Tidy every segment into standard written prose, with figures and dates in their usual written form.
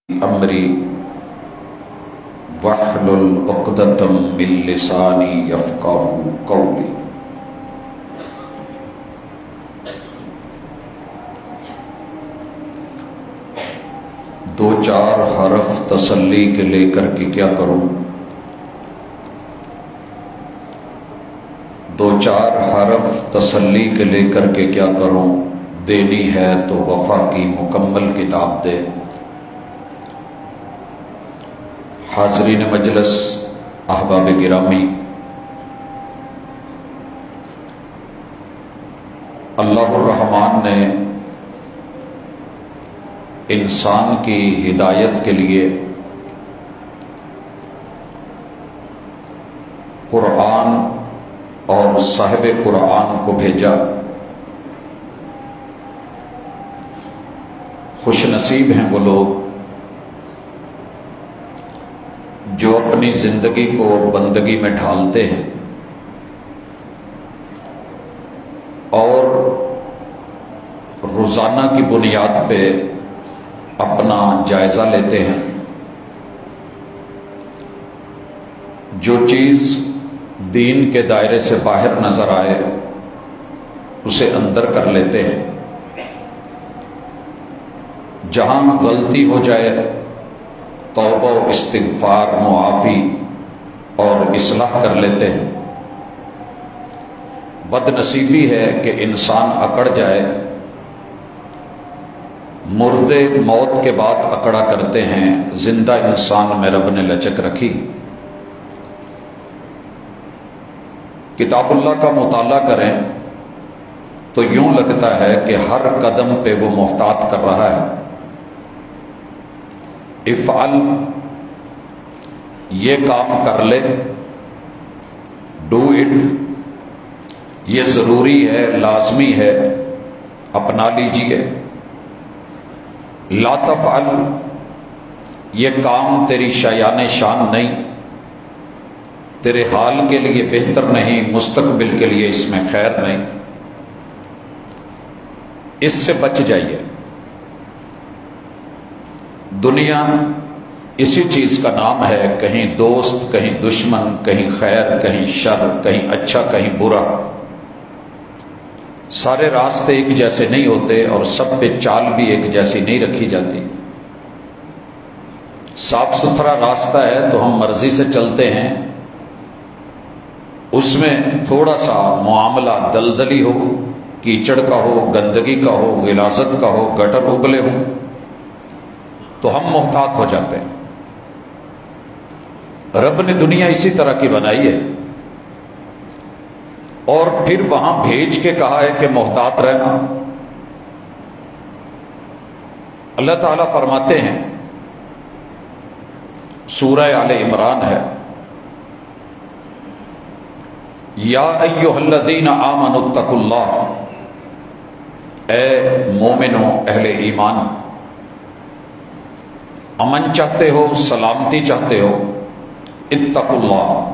امری واحلل عقدۃ من لسانی یفقہوا قولی۔ دو چار حرف تسلی کے لے کر کے کیا کروں؟ دو چار حرف تسلی کے لے کر کے کیا کروں؟ دینی ہے تو وفا کی مکمل کتاب دے۔ حاضرین مجلس، احباب گرامی، اللہ الرحمن نے انسان کی ہدایت کے لیے قرآن اور صاحب قرآن کو بھیجا۔ خوش نصیب ہیں وہ لوگ جو اپنی زندگی کو بندگی میں ڈھالتے ہیں اور روزانہ کی بنیاد پہ اپنا جائزہ لیتے ہیں۔ جو چیز دین کے دائرے سے باہر نظر آئے اسے اندر کر لیتے ہیں۔ جہاں غلطی ہو جائے توبہ و استغفار، معافی اور اصلاح کر لیتے ہیں۔ بد نصیبی ہے کہ انسان اکڑ جائے، مردے موت کے بعد اکڑا کرتے ہیں، زندہ انسان میں رب نے لچک رکھی۔ کتاب اللہ کا مطالعہ کریں تو یوں لگتا ہے کہ ہر قدم پہ وہ محتاط کر رہا ہے۔ افعل، یہ کام کر لے، ڈو اٹ، یہ ضروری ہے، لازمی ہے، اپنا لیجئے۔ لا تفعل، یہ کام تیری شایان شان نہیں، تیرے حال کے لیے بہتر نہیں، مستقبل کے لیے اس میں خیر نہیں، اس سے بچ جائیے۔ دنیا اسی چیز کا نام ہے، کہیں دوست، کہیں دشمن، کہیں خیر، کہیں شر، کہیں اچھا، کہیں برا۔ سارے راستے ایک جیسے نہیں ہوتے اور سب پہ چال بھی ایک جیسی نہیں رکھی جاتی۔ صاف ستھرا راستہ ہے تو ہم مرضی سے چلتے ہیں، اس میں تھوڑا سا معاملہ دلدلی ہو، کیچڑ کا ہو، گندگی کا ہو، غلاظت کا ہو، گٹر ابلے ہو تو ہم محتاط ہو جاتے ہیں۔ رب نے دنیا اسی طرح کی بنائی ہے اور پھر وہاں بھیج کے کہا ہے کہ محتاط رہنا۔ اللہ تعالیٰ فرماتے ہیں، سورہ آل عمران ہے، یا ایھا الذین آمنوا اتقوا اللہ، اے مومنو، اہل ایمان، امن چاہتے ہو، سلامتی چاہتے ہو، اتقوا اللہ،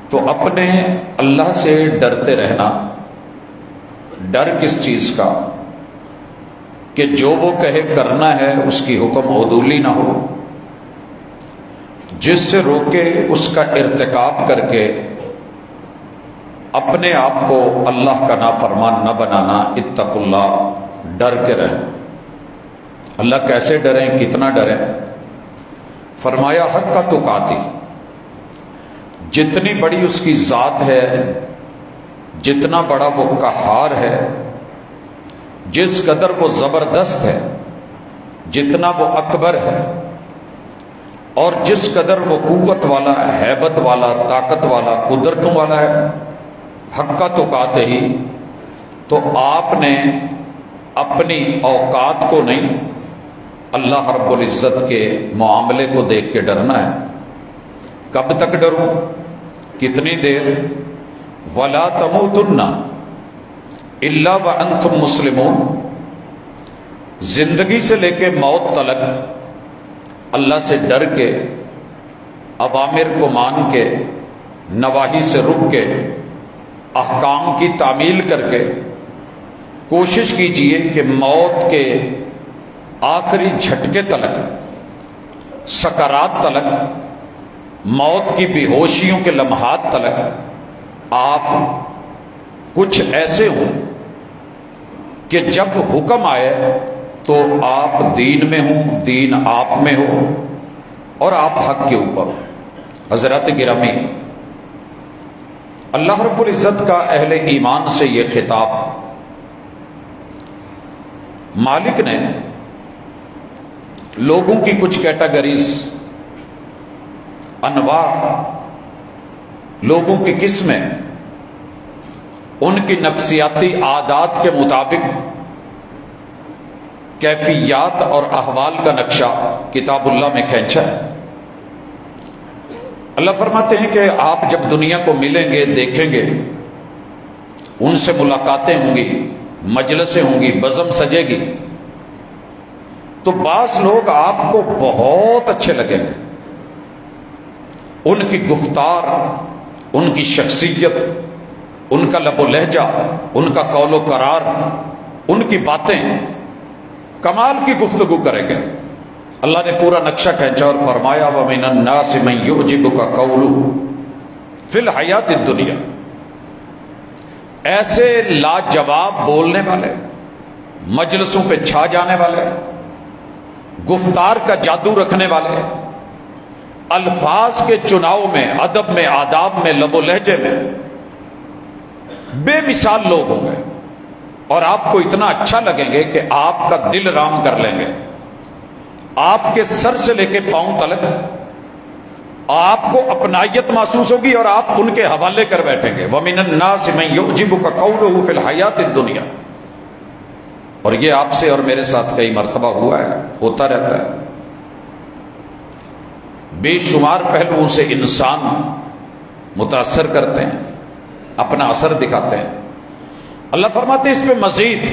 تو اپنے اللہ سے ڈرتے رہنا۔ ڈر کس چیز کا؟ کہ جو وہ کہے کرنا ہے اس کی حکم عدولی نہ ہو، جس سے روکے اس کا ارتکاب کر کے اپنے آپ کو اللہ کا نافرمان نہ بنانا۔ اتقوا اللہ، ڈر کے رہیں۔ اللہ کیسے ڈریں، کتنا ڈریں؟ فرمایا حق تقاتی، جتنی بڑی اس کی ذات ہے، جتنا بڑا وہ قہار ہے، جس قدر وہ زبردست ہے، جتنا وہ اکبر ہے، اور جس قدر وہ قوت والا، ہیبت والا، طاقت والا، قدرتوں والا ہے، حق تقاتے ہی، تو آپ نے اپنی اوقات کو نہیں، اللہ رب العزت کے معاملے کو دیکھ کے ڈرنا ہے۔ کب تک ڈروں؟ کتنی دیر؟ وَلَا تَمُوتُنَّ إِلَّا وَأَنْتُمْ مُسْلِمُونَ، زندگی سے لے کے موت تلک اللہ سے ڈر کے، اوامر کو مان کے، نواہی سے رک کے، احکام کی تعمیل کر کے کوشش کیجئے کہ موت کے آخری جھٹکے تلک، سکرات تلک، موت کی بے ہوشیوں کے لمحات تلک آپ کچھ ایسے ہوں کہ جب حکم آئے تو آپ دین میں ہوں، دین آپ میں ہو اور آپ حق کے اوپر ہو۔ حضرات گرامی، اللہ رب العزت کا اہل ایمان سے یہ خطاب مالک نے لوگوں کی کچھ کیٹیگریز، انواع، لوگوں کی قسمیں، ان کی نفسیاتی عادات کے مطابق کیفیات اور احوال کا نقشہ کتاب اللہ میں کھینچا ہے۔ اللہ فرماتے ہیں کہ آپ جب دنیا کو ملیں گے، دیکھیں گے، ان سے ملاقاتیں ہوں گی، مجلسیں ہوں گی، بزم سجے گی، تو بعض لوگ آپ کو بہت اچھے لگیں گے، ان کی گفتار، ان کی شخصیت، ان کا لب و لہجہ، ان کا قول و قرار، ان کی باتیں کمال کی گفتگو کریں گے۔ اللہ نے پورا نقشہ کھینچا اور فرمایا وَمِنَ النَّاسِ مَن يُعْجِبُكَ قَوْلُهُ فِي الْحَيَاةِ الدُّنْيَا، ایسے لاجواب بولنے والے، مجلسوں پہ چھا جانے والے، گفتار کا جادو رکھنے والے، الفاظ کے چناؤ میں، ادب میں، آداب میں، لب و لہجے میں بے مثال لوگ ہوں گے، اور آپ کو اتنا اچھا لگیں گے کہ آپ کا دل رام کر لیں گے، آپ کے سر سے لے کے پاؤں تلک آپ کو اپنائیت محسوس ہوگی اور آپ ان کے حوالے کر بیٹھیں گے۔ وَمِنَ النَّاسِ مَن يُعْجِبُكَ قَوْلُهُ فِي الْحَيَاةِ الدُّنْيَا، اور یہ آپ سے اور میرے ساتھ کئی مرتبہ ہوا ہے، ہوتا رہتا ہے۔ بے شمار پہلوؤں سے انسان متاثر کرتے ہیں، اپنا اثر دکھاتے ہیں۔ اللہ فرماتے ہیں اس پہ مزید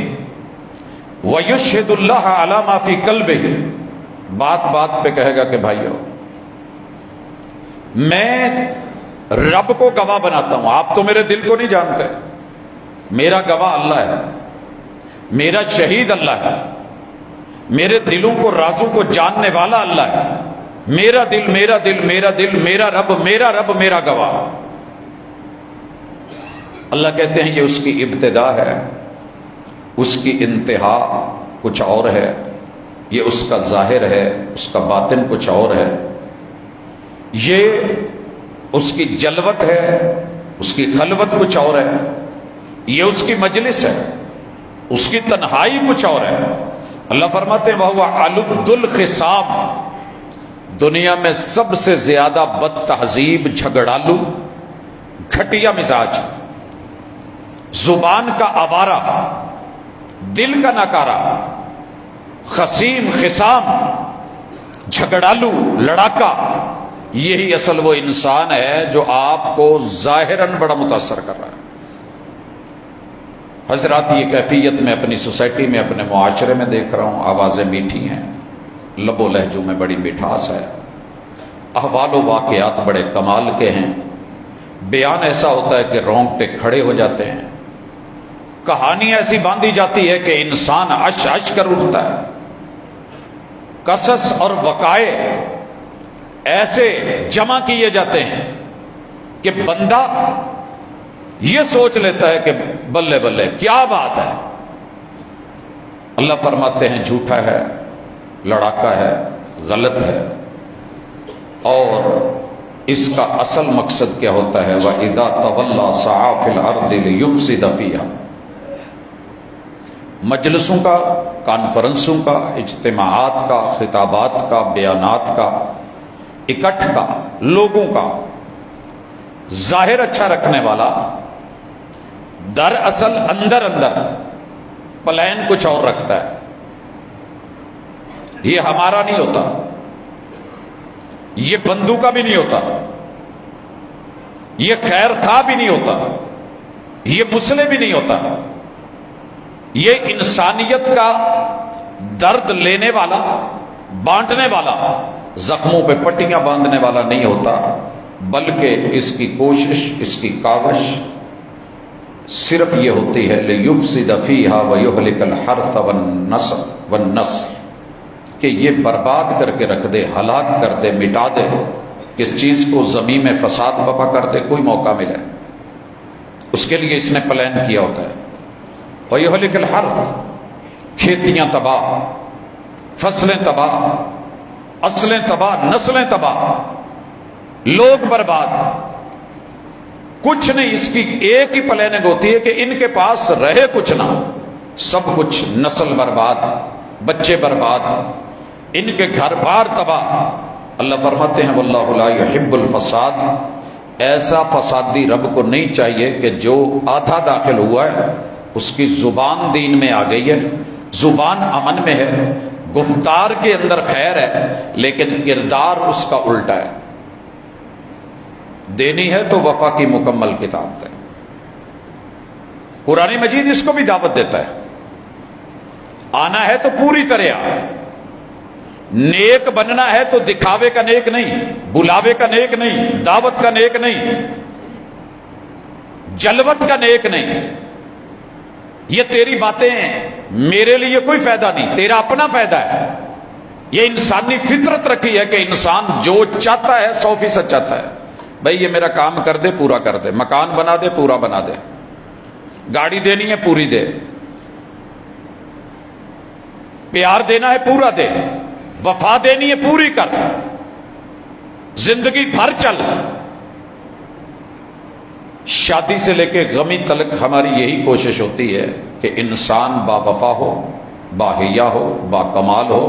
وَيُشْهِدُ اللَّهَ عَلَى مَا فِي قَلْبِهِ، بات بات پہ کہے گا کہ بھائیو میں رب کو گواہ بناتا ہوں، آپ تو میرے دل کو نہیں جانتے، میرا گواہ اللہ ہے، میرا شہید اللہ ہے، میرے دلوں کو، رازوں کو جاننے والا اللہ ہے، میرا دل، میرا دل، میرا دل، میرا رب، میرا رب، میرا گواہ۔ اللہ کہتے ہیں یہ اس کی ابتدا ہے، اس کی انتہا کچھ اور ہے، یہ اس کا ظاہر ہے، اس کا باطن کچھ اور ہے، یہ اس کی جلوت ہے، اس کی خلوت کچھ اور ہے، یہ اس کی مجلس ہے، اس کی تنہائی کچھ اور ہے۔ اللہ فرماتے ہیں وَهُوَ أَلُدُّ الْخِصَامِ، دنیا میں سب سے زیادہ بد تہذیب، جھگڑالو، گھٹیا مزاج، زبان کا آوارہ، دل کا ناکارہ، خصیم، خصام، جھگڑالو، لڑاکا، یہی اصل وہ انسان ہے جو آپ کو ظاہراً بڑا متاثر کر رہا ہے۔ حضرات یہ کیفیت میں اپنی سوسائٹی میں، اپنے معاشرے میں دیکھ رہا ہوں، آوازیں میٹھی ہیں، لب و لہجوں میں بڑی مٹھاس ہے، احوال و واقعات بڑے کمال کے ہیں، بیان ایسا ہوتا ہے کہ رونگٹے کھڑے ہو جاتے ہیں، کہانی ایسی باندھی جاتی ہے کہ انسان عش عش کر اٹھتا ہے، قصص اور وقائع ایسے جمع کیے جاتے ہیں کہ بندہ یہ سوچ لیتا ہے کہ بلے بلے کیا بات ہے۔ اللہ فرماتے ہیں جھوٹا ہے، لڑاکا ہے، غلط ہے، اور اس کا اصل مقصد کیا ہوتا ہے وَإِذَا تَوَلَّى سَعَى فِي الْأَرْضِ لِيُفْسِدَ فِيهَا، مجلسوں کا، کانفرنسوں کا، اجتماعات کا، خطابات کا، بیانات کا، اکٹھ کا، لوگوں کا ظاہر اچھا رکھنے والا دراصل اندر اندر پلان کچھ اور رکھتا ہے۔ یہ ہمارا نہیں ہوتا، یہ بندو کا بھی نہیں ہوتا، یہ خیر خواہ بھی نہیں ہوتا، یہ مسلم بھی نہیں ہوتا، یہ انسانیت کا درد لینے والا، بانٹنے والا، زخموں پہ پٹیاں باندھنے والا نہیں ہوتا، بلکہ اس کی کوشش، اس کی کاوش صرف یہ ہوتی ہے لِيُفْسِدَ فِيهَا وَيُهْلِكَ الْحَرْثَ وَالنَّسْلَ، کہ یہ برباد کر کے رکھ دے، ہلاک کر دے، مٹا دے، کس چیز کو زمین میں فساد برپا کر دے، کوئی موقع ملے اس کے لیے اس نے پلان کیا ہوتا ہے۔ وَيُهْلِكُ الْحَرْثَ، کھیتیاں تباہ، فصلیں تباہ، اصلیں تباہ، نسلیں تباہ، لوگ برباد، کچھ نہیں۔ اس کی ایک ہی پلاننگ ہوتی ہے کہ ان کے پاس رہے کچھ نہ، سب کچھ، نسل برباد، بچے برباد، ان کے گھر بار تباہ۔ اللہ فرماتے ہیں واللہ لا يحب الفساد، ایسا فسادی رب کو نہیں چاہیے کہ جو آدھا داخل ہوا ہے اس کی زبان دین میں آ گئی ہے، زبان امن میں ہے، گفتار کے اندر خیر ہے، لیکن کردار اس کا الٹا ہے۔ دینی ہے تو وفا کی مکمل کتاب دے۔ قرآن مجید اس کو بھی دعوت دیتا ہے، آنا ہے تو پوری طرح آ، نیک بننا ہے تو دکھاوے کا نیک نہیں، بلاوے کا نیک نہیں، دعوت کا نیک نہیں، جلوت کا نیک نہیں۔ یہ تیری باتیں میرے لیے کوئی فائدہ نہیں، تیرا اپنا فائدہ ہے۔ یہ انسانی فطرت رکھی ہے کہ انسان جو چاہتا ہے 100% چاہتا ہے، بھائی یہ میرا کام کر دے، پورا کر دے، مکان بنا دے، پورا بنا دے، گاڑی دینی ہے پوری دے، پیار دینا ہے پورا دے، وفا دینی ہے پوری کر، زندگی بھر چل۔ شادی سے لے کے غمی تلک ہماری یہی کوشش ہوتی ہے کہ انسان با وفا ہو، باحیا ہو، با کمال ہو،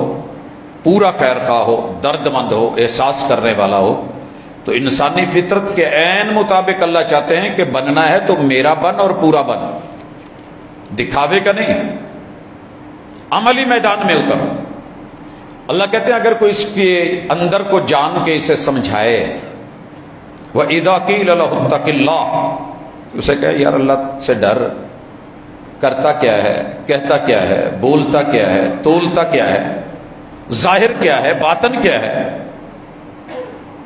پورا خیر خواہ ہو، درد مند ہو، احساس کرنے والا ہو۔ تو انسانی فطرت کے عین مطابق اللہ چاہتے ہیں کہ بننا ہے تو میرا بن اور پورا بن، دکھاوے کا نہیں، عملی میدان میں اتر۔ اللہ کہتے ہیں اگر کوئی اس کے اندر کو جان کے اسے سمجھائے، وَإِذَا قِيلَ لَهُ اتَّقِ اللَّهَ، اسے کہے یار اللہ سے ڈر، کرتا کیا ہے، کہتا کیا ہے، بولتا کیا ہے، تولتا کیا ہے، ظاہر کیا ہے، باطن کیا ہے،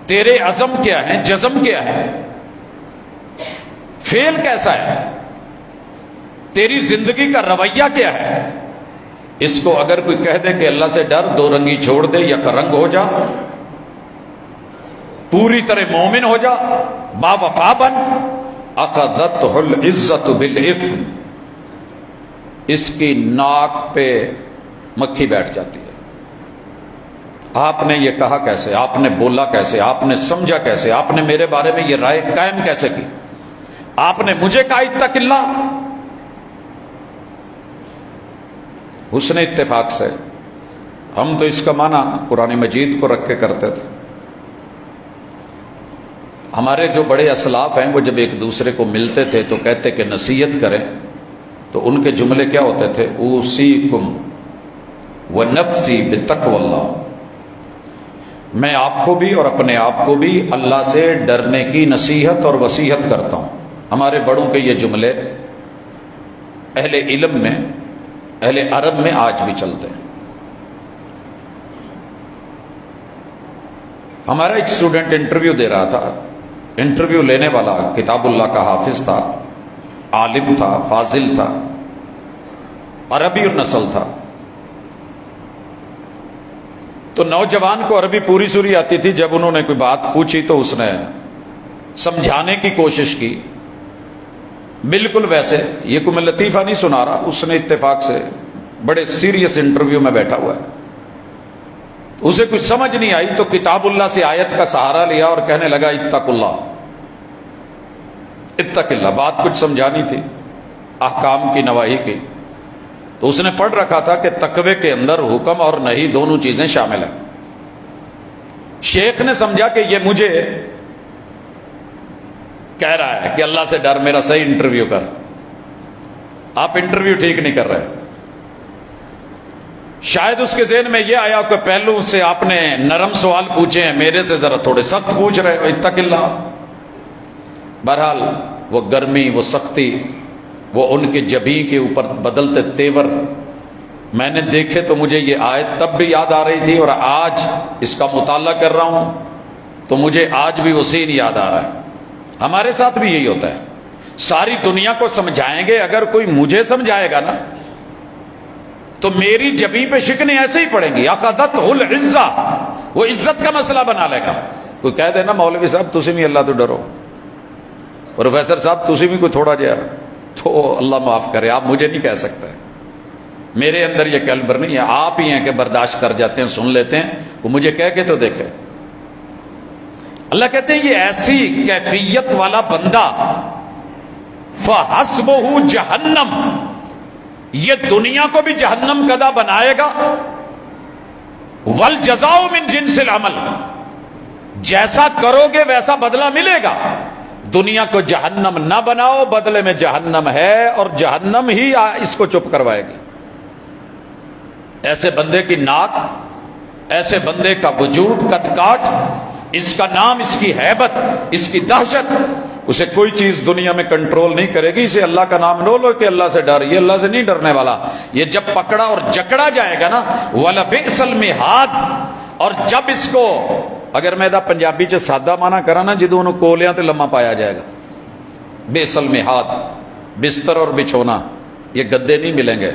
تیرے عزم کیا ہے، جزم کیا ہے، فعل کیسا ہے، تیری زندگی کا رویہ کیا ہے۔ اس کو اگر کوئی کہہ دے کہ اللہ سے ڈر، دو رنگی چھوڑ دے، یا رنگ ہو جا، پوری طرح مومن ہو جا، با وفا بن، اخذتہ العزت بالاثم، اس کی ناک پہ مکھی بیٹھ جاتی ہے۔ آپ نے یہ کہا کیسے، آپ نے بولا کیسے، آپ نے سمجھا کیسے، آپ نے میرے بارے میں یہ رائے قائم کیسے کی، آپ نے مجھے کہا اتق اللہ۔ حسن اتفاق سے ہم تو اس کا معنی قرآن مجید کو رکھ کے کرتے تھے۔ ہمارے جو بڑے اسلاف ہیں وہ جب ایک دوسرے کو ملتے تھے تو کہتے کہ نصیحت کریں، تو ان کے جملے کیا ہوتے تھے؟ اوصیکم ونفسی بتقوی اللہ، میں آپ کو بھی اور اپنے آپ کو بھی اللہ سے ڈرنے کی نصیحت اور وصیحت کرتا ہوں۔ ہمارے بڑوں کے یہ جملے اہل علم میں، اہل عرب میں آج بھی چلتے ہیں۔ ہمارا ایک اسٹوڈنٹ انٹرویو دے رہا تھا، انٹرویو لینے والا کتاب اللہ کا حافظ تھا، عالم تھا، فاضل تھا، عربی النسل تھا۔ تو نوجوان کو عربی پوری سوری آتی تھی، جب انہوں نے کوئی بات پوچھی تو اس نے سمجھانے کی کوشش کی، بالکل ویسے، یہ کوئی میں لطیفہ نہیں سنا رہا، اس نے اتفاق سے بڑے سیریس انٹرویو میں بیٹھا ہوا ہے، اسے کچھ سمجھ نہیں آئی تو کتاب اللہ سے آیت کا سہارا لیا اور کہنے لگا اتق اللہ، اتق اللہ۔ بات کچھ سمجھانی تھی، احکام کی، نواہی کی، تو اس نے پڑھ رکھا تھا کہ تقوی کے اندر حکم اور نہیں دونوں چیزیں شامل ہیں۔ شیخ نے سمجھا کہ یہ مجھے کہہ رہا ہے کہ اللہ سے ڈر، میرا صحیح انٹرویو کر، آپ انٹرویو ٹھیک نہیں کر رہے۔ شاید اس کے ذہن میں یہ آیا کہ پہلو سے آپ نے نرم سوال پوچھے ہیں، میرے سے ذرا تھوڑے سخت پوچھ رہے ہو، اتق اللہ۔ بہرحال وہ گرمی، وہ سختی، وہ ان کے جبیں کے اوپر بدلتے تیور میں نے دیکھے تو مجھے یہ آیت تب بھی یاد آ رہی تھی، اور آج اس کا مطالعہ کر رہا ہوں تو مجھے آج بھی وہ سین یاد آ رہا ہے۔ ہمارے ساتھ بھی یہی ہوتا ہے، ساری دنیا کو سمجھائیں گے، اگر کوئی مجھے سمجھائے گا نا تو میری جبیں پہ شکنیں ایسے ہی پڑیں گی. اخذتہ العزہ، وہ عزت کا مسئلہ بنا لے گا. کوئی کہہ دے نا مولوی صاحب تسی بھی اللہ تو ڈرو، پروفیسر صاحب تسی بھی کوئی تھوڑا جہا، تو اللہ معاف کرے، آپ مجھے نہیں کہہ سکتے. میرے اندر یہ کیلبر نہیں ہے، آپ ہی ہیں کہ برداشت کر جاتے ہیں، سن لیتے ہیں. وہ مجھے کہہ کے تو دیکھے. اللہ کہتے ہیں یہ ایسی کیفیت والا بندہ فَحَسْبُهُ جہنم، یہ دنیا کو بھی جہنم کدا بنائے گا. وَالْجَزَاءُ مِنْ جِنْسِ الْعَمَلِ، جیسا کرو گے ویسا بدلہ ملے گا. دنیا کو جہنم نہ بناؤ، بدلے میں جہنم ہے، اور جہنم ہی اس کو چپ کروائے گی. ایسے بندے کی ناک، ایسے بندے کا وجود قد کاٹ، اس کا نام، اس کی ہیبت، اس کی دہشت، اسے کوئی چیز دنیا میں کنٹرول نہیں کرے گی. اسے اللہ کا نام لو کہ اللہ سے ڈر، یہ اللہ سے نہیں ڈرنے والا. یہ جب پکڑا اور جکڑا جائے گا نا، وَلَبِئْسَ الْمِہَادُ، اور جب اس کو اگر میں دا پنجابی چ سادہ مانا کرا نا، جدوں انہوں کولیاں تے لمحہ پایا جائے گا. بِئْسَ الْمِہَادُ، بستر اور بچھونا. یہ گدے نہیں ملیں گے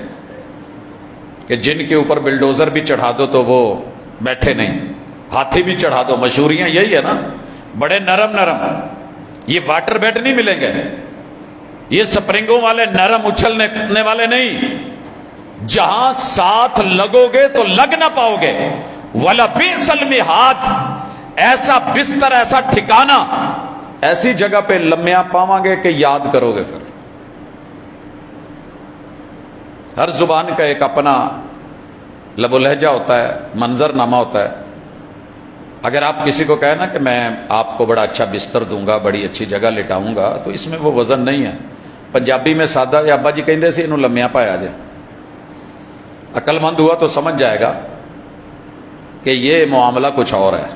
کہ جن کے اوپر بلڈوزر بھی چڑھا دو تو وہ بیٹھے نہیں، ہاتھی بھی چڑھا دو. مشہوریاں یہی ہے نا، بڑے نرم نرم. یہ واٹر بیڈ نہیں ملیں گے، یہ سپرنگوں والے نرم اچھلنے والے نہیں. جہاں ساتھ لگو گے تو لگ نہ پاؤ گے. وَلَبِئْسَ الْمِہَادُ، ایسا بستر، ایسا ٹھکانہ، ایسی جگہ پہ لمحہ پاواں گے کہ یاد کرو گے. پھر ہر زبان کا ایک اپنا لب و لہجہ ہوتا ہے، منظر نامہ ہوتا ہے. اگر آپ کسی کو کہیں نا کہ میں آپ کو بڑا اچھا بستر دوں گا، بڑی اچھی جگہ لٹاؤں گا، تو اس میں وہ وزن نہیں ہے. پنجابی میں سادہ یا ابا جی کہندے سی انہوں لمحہ پایا جائے. عقل مند ہوا تو سمجھ جائے گا کہ یہ معاملہ کچھ اور ہے.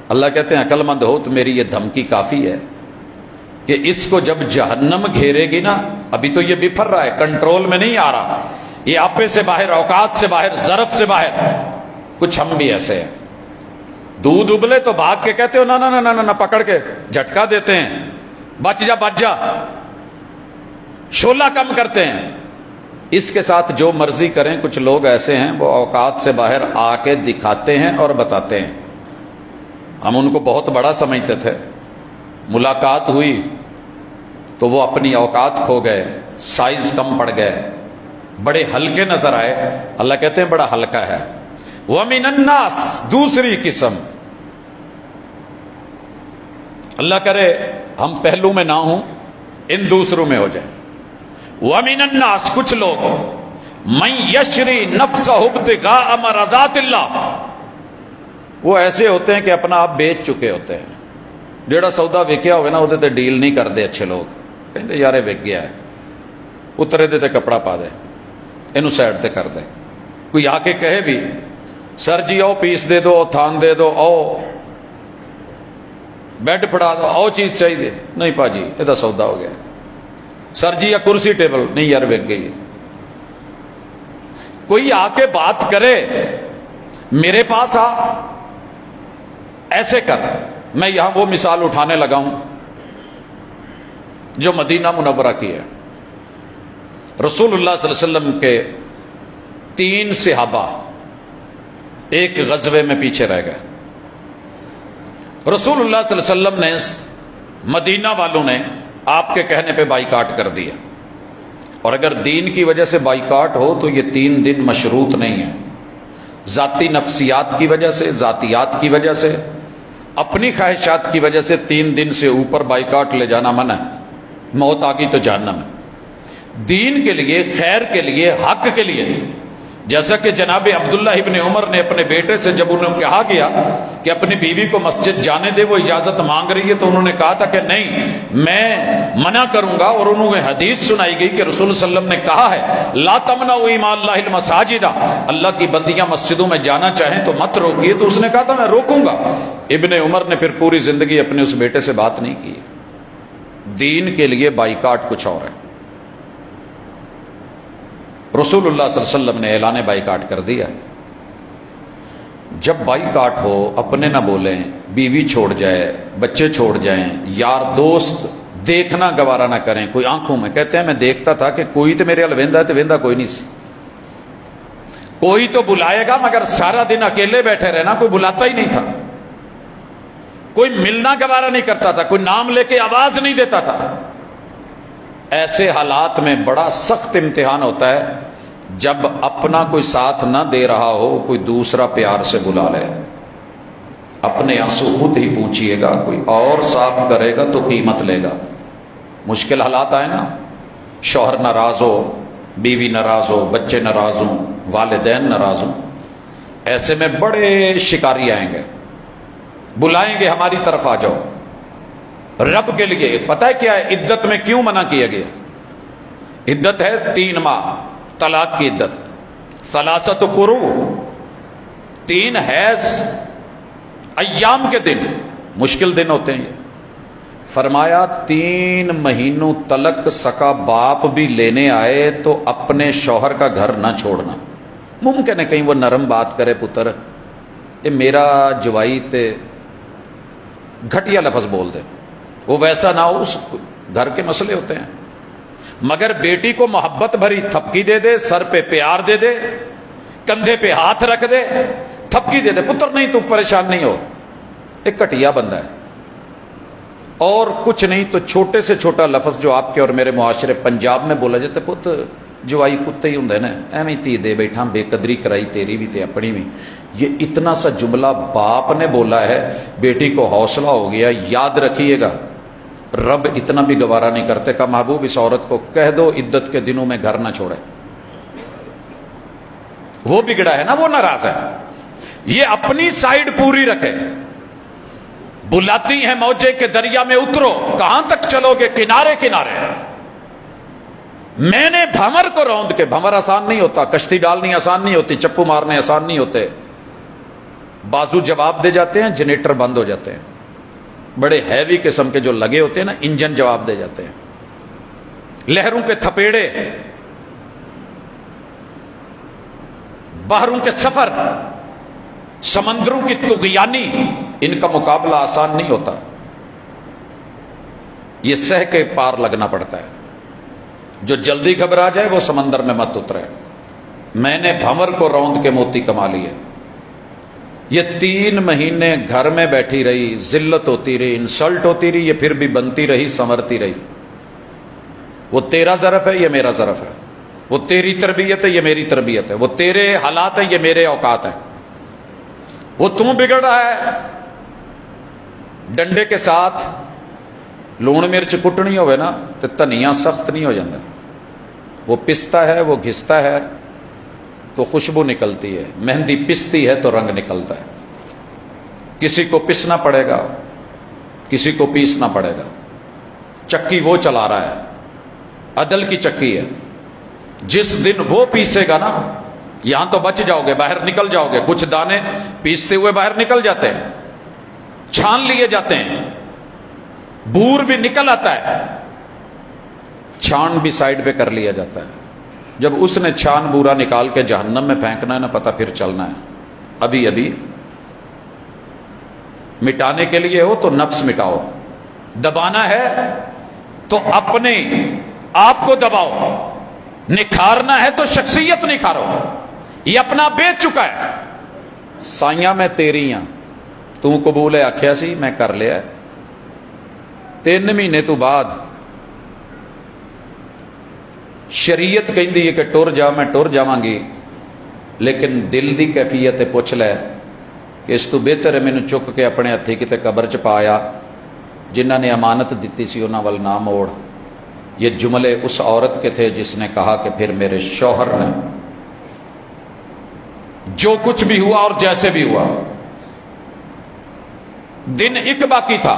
اللہ کہتے ہیں عقل مند ہو تو میری یہ دھمکی کافی ہے کہ اس کو جب جہنم گھیرے گی نا، ابھی تو یہ بفر رہا ہے، کنٹرول میں نہیں آ رہا، یہ آپے سے باہر، اوقات سے باہر، ظرف سے باہر. کچھ ہم بھی ایسے ہیں، دودھ ابلے تو بھاگ کے کہتے ہو نا نا نا نا، پکڑ کے جھٹکا دیتے ہیں، بچ جا بچ جا، شولہ کم کرتے ہیں. اس کے ساتھ جو مرضی کریں. کچھ لوگ ایسے ہیں وہ اوقات سے باہر آ کے دکھاتے ہیں اور بتاتے ہیں. ہم ان کو بہت بڑا سمجھتے تھے، ملاقات ہوئی تو وہ اپنی اوقات کھو گئے، سائز کم پڑ گئے، بڑے ہلکے نظر آئے. اللہ کہتے ہیں بڑا ہلکا ہے. وَمِنَ النَّاسِ، دوسری قسم. اللہ کرے ہم پہلو میں نہ ہوں، ان دوسروں میں ہو جائیں. وَمِنَ النَّاسِ، کچھ لوگ، مَن يَشْرِي نَفْسَهُ ابْتِغَاءَ مَرْضَاتِ اللَّهِ، وہ ایسے ہوتے ہیں کہ اپنا آپ بیچ چکے ہوتے ہیں. جیڑا سودا وکیا ہوئے نا وہ تے ڈیل نہیں کرتے اچھے لوگ، کہتے یار وک گیا ہے، اترے دے تے کپڑا پا دے، اینو سائڈ تے کر دے. کوئی آ کے کہے بھی سر جی آؤ پیس دے دو، تھان دے دو، آؤ بیڈ پڑا دو، آؤ چیز چاہیے، نہیں پا جی یہ سودا ہو گیا. سر جی یا کرسی ٹیبل، نہیں یار وک گئی. کوئی آ کے بات کرے میرے پاس آ، ایسے کر. میں یہاں وہ مثال اٹھانے لگا ہوں جو مدینہ منورہ کی ہے. رسول اللہ صلی اللہ علیہ وسلم کے 3 صحابہ ایک غزوے میں پیچھے رہ گئے. رسول اللہ صلی اللہ علیہ وسلم نے، مدینہ والوں نے آپ کے کہنے پہ بائیکاٹ کر دیا. اور اگر دین کی وجہ سے بائیکاٹ ہو تو یہ 3 دن مشروط نہیں ہے. ذاتی نفسیات کی وجہ سے، ذاتیات کی وجہ سے، اپنی خواہشات کی وجہ سے 3 دن سے اوپر بائیکاٹ لے جانا منع ہے. موت آ گئی تو جہنم ہے. دین کے لیے، خیر کے لیے، حق کے لیے، جیسا کہ جناب عبداللہ ابن عمر نے اپنے بیٹے سے جب انہوں نے کہا گیا کہ اپنی بیوی کو مسجد جانے دے، وہ اجازت مانگ رہی ہے، تو انہوں نے کہا تھا کہ نہیں میں منع کروں گا. اور انہوں نے حدیث سنائی گئی کہ رسول صلی اللہ علیہ وسلم نے کہا ہے لا تمنعوا اماء اللہ المساجد، اللہ کی بندیاں مسجدوں میں جانا چاہیں تو مت روکیے. تو اس نے کہا تھا میں روکوں گا. ابن عمر نے پھر پوری زندگی اپنے اس بیٹے سے بات نہیں کی. دین کے لیے بائیکاٹ کچھ اور ہے. رسول اللہ صلی اللہ علیہ وسلم نے اعلان بائیکاٹ کر دیا. جب بائیکاٹ ہو اپنے نہ بولیں، بیوی چھوڑ جائے، بچے چھوڑ جائیں، یار دوست دیکھنا گوارا نہ کریں. کوئی آنکھوں میں کہتے ہیں میں دیکھتا تھا کہ کوئی تو میرے ال ویندا تے ویندا کوئی نہیں سی. کوئی تو بلائے گا مگر سارا دن اکیلے بیٹھے رہنا، کوئی بلاتا ہی نہیں تھا، کوئی ملنا گوارا نہیں کرتا تھا، کوئی نام لے کے آواز نہیں دیتا تھا۔ ایسے حالات میں بڑا سخت امتحان ہوتا ہے جب اپنا کوئی ساتھ نہ دے رہا ہو، کوئی دوسرا پیار سے بلا لے۔ اپنے آنسو خود ہی پوچھئے گا، کوئی اور صاف کرے گا تو قیمت لے گا۔ مشکل حالات آئے نا، شوہر ناراض ہو، بیوی ناراض ہو، بچے ناراض ہوں، والدین ناراض ہوں، ایسے میں بڑے شکاری آئیں گے، بلائیں گے ہماری طرف آ جاؤ۔ رب کے لیے پتہ ہے کیا ہے عدت میں کیوں منع کیا گیا؟ عدت ہے 3 ماہ، طلاق کی عدت، ثلاثت قروء، 3 حیض ایام کے دن، مشکل دن ہوتے ہیں یہ۔ فرمایا 3 مہینوں تلک سکا باپ بھی لینے آئے تو اپنے شوہر کا گھر نہ چھوڑنا۔ ممکن ہے کہیں وہ نرم بات کرے، پتر اے میرا جوائی تے گھٹیا لفظ بول دے، وہ ویسا نہ ہو، اس گھر کے مسئلے ہوتے ہیں، مگر بیٹی کو محبت بھری تھپکی دے دے، سر پہ پیار دے دے، کندھے پہ ہاتھ رکھ دے، تھپکی دے دے، پتر نہیں تو پریشان نہیں ہو، ایک گھٹیا بندہ ہے۔ اور کچھ نہیں تو چھوٹے سے چھوٹا لفظ جو آپ کے اور میرے معاشرے پنجاب میں بولا جاتا ہے، پت جوائی کتے ہی ہوں نا، ایویں تی دے بیٹھا، بے قدری کرائی تیری بھی تے اپنی بھی۔ یہ اتنا سا جملہ باپ نے بولا ہے، بیٹی کو حوصلہ ہو گیا۔ یاد رکھیے گا رب اتنا بھی گوارا نہیں کرتے کہ محبوب اس عورت کو کہہ دو عدت کے دنوں میں گھر نہ چھوڑے، وہ بگڑا ہے نا، وہ ناراض ہے، یہ اپنی سائیڈ پوری رکھے۔ بلاتی ہیں موجے کے دریا میں اترو، کہاں تک چلو گے کنارے کنارے۔ میں نے بھمر کو روند کے، بھمر آسان نہیں ہوتا، کشتی ڈالنی آسان نہیں ہوتی، چپو مارنے آسان نہیں ہوتے، بازو جواب دے جاتے ہیں، جنریٹر بند ہو جاتے ہیں، بڑے ہیوی قسم کے جو لگے ہوتے ہیں نا، انجن جواب دے جاتے ہیں۔ لہروں کے تھپیڑے، بحروں کے سفر، سمندروں کی طغیانی، ان کا مقابلہ آسان نہیں ہوتا، یہ سہ کے پار لگنا پڑتا ہے۔ جو جلدی گھبرا جائے وہ سمندر میں مت اترے۔ میں نے بھنور کو روند کے موتی کما لیے۔ یہ 3 مہینے گھر میں بیٹھی رہی، ذلت ہوتی رہی، انسلٹ ہوتی رہی، یہ پھر بھی بنتی رہی، سنورتی رہی۔ وہ تیرا ظرف ہے، یہ میرا ظرف ہے، وہ تیری تربیت ہے، یہ میری تربیت ہے، وہ تیرے حالات ہیں، یہ میرے اوقات ہیں۔ وہ تم بگڑ رہا ہے، ڈنڈے کے ساتھ لون مرچ کٹنی ہوئے نا تو دھنیا سخت نہیں ہو جاتا، وہ پستا ہے، وہ گھستا ہے تو خوشبو نکلتی ہے، مہندی پستی ہے تو رنگ نکلتا ہے۔ کسی کو پسنا پڑے گا، کسی کو پیسنا پڑے گا، چکی وہ چلا رہا ہے، عدل کی چکی ہے۔ جس دن وہ پیسے گا نا، یہاں تو بچ جاؤ گے، باہر نکل جاؤ گے، کچھ دانے پیستے ہوئے باہر نکل جاتے ہیں، چھان لیے جاتے ہیں، بور بھی نکل آتا ہے، چھان بھی سائیڈ پہ کر لیا جاتا ہے۔ جب اس نے چھان بورا نکال کے جہنم میں پھینکنا ہے نا، پتہ پھر چلنا ہے۔ ابھی ابھی مٹانے کے لیے ہو تو نفس مٹاؤ، دبانا ہے تو اپنے آپ کو دباؤ، نکھارنا ہے تو شخصیت نکھارو۔ یہ اپنا بیچ چکا ہے۔ سائیاں میں تیری ہاں، تو قبول ہے آکھیا سی، میں کر لیا 3 مہینے تو بعد شریعت کہندی ہے کہ ٹر جا، میں ٹر جاواں گی، لیکن دل دی کیفیت پوچھ لے کہ اس تو بہتر ہے مینوں چک کے اپنے ہتھی کتے قبر چ پایا، جنہاں نے امانت دیتی سی انہاں ول نہ موڑ۔ یہ جملے اس عورت کے تھے جس نے کہا کہ پھر میرے شوہر نے جو کچھ بھی ہوا اور جیسے بھی ہوا، دن ایک باقی تھا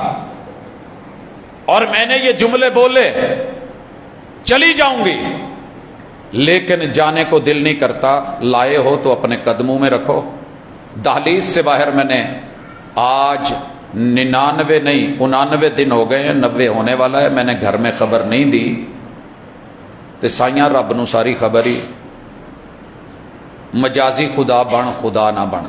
اور میں نے یہ جملے بولے، چلی جاؤں گی، لیکن جانے کو دل نہیں کرتا۔ لائے ہو تو اپنے قدموں میں رکھو۔ دہلیز سے باہر میں نے آج 99 نہیں 99 دن ہو گئے ہیں، 90 ہونے والا ہے، میں نے گھر میں خبر نہیں دی تے سائیاں رب نو ساری خبر ہی۔ مجازی خدا بن، خدا نہ بن۔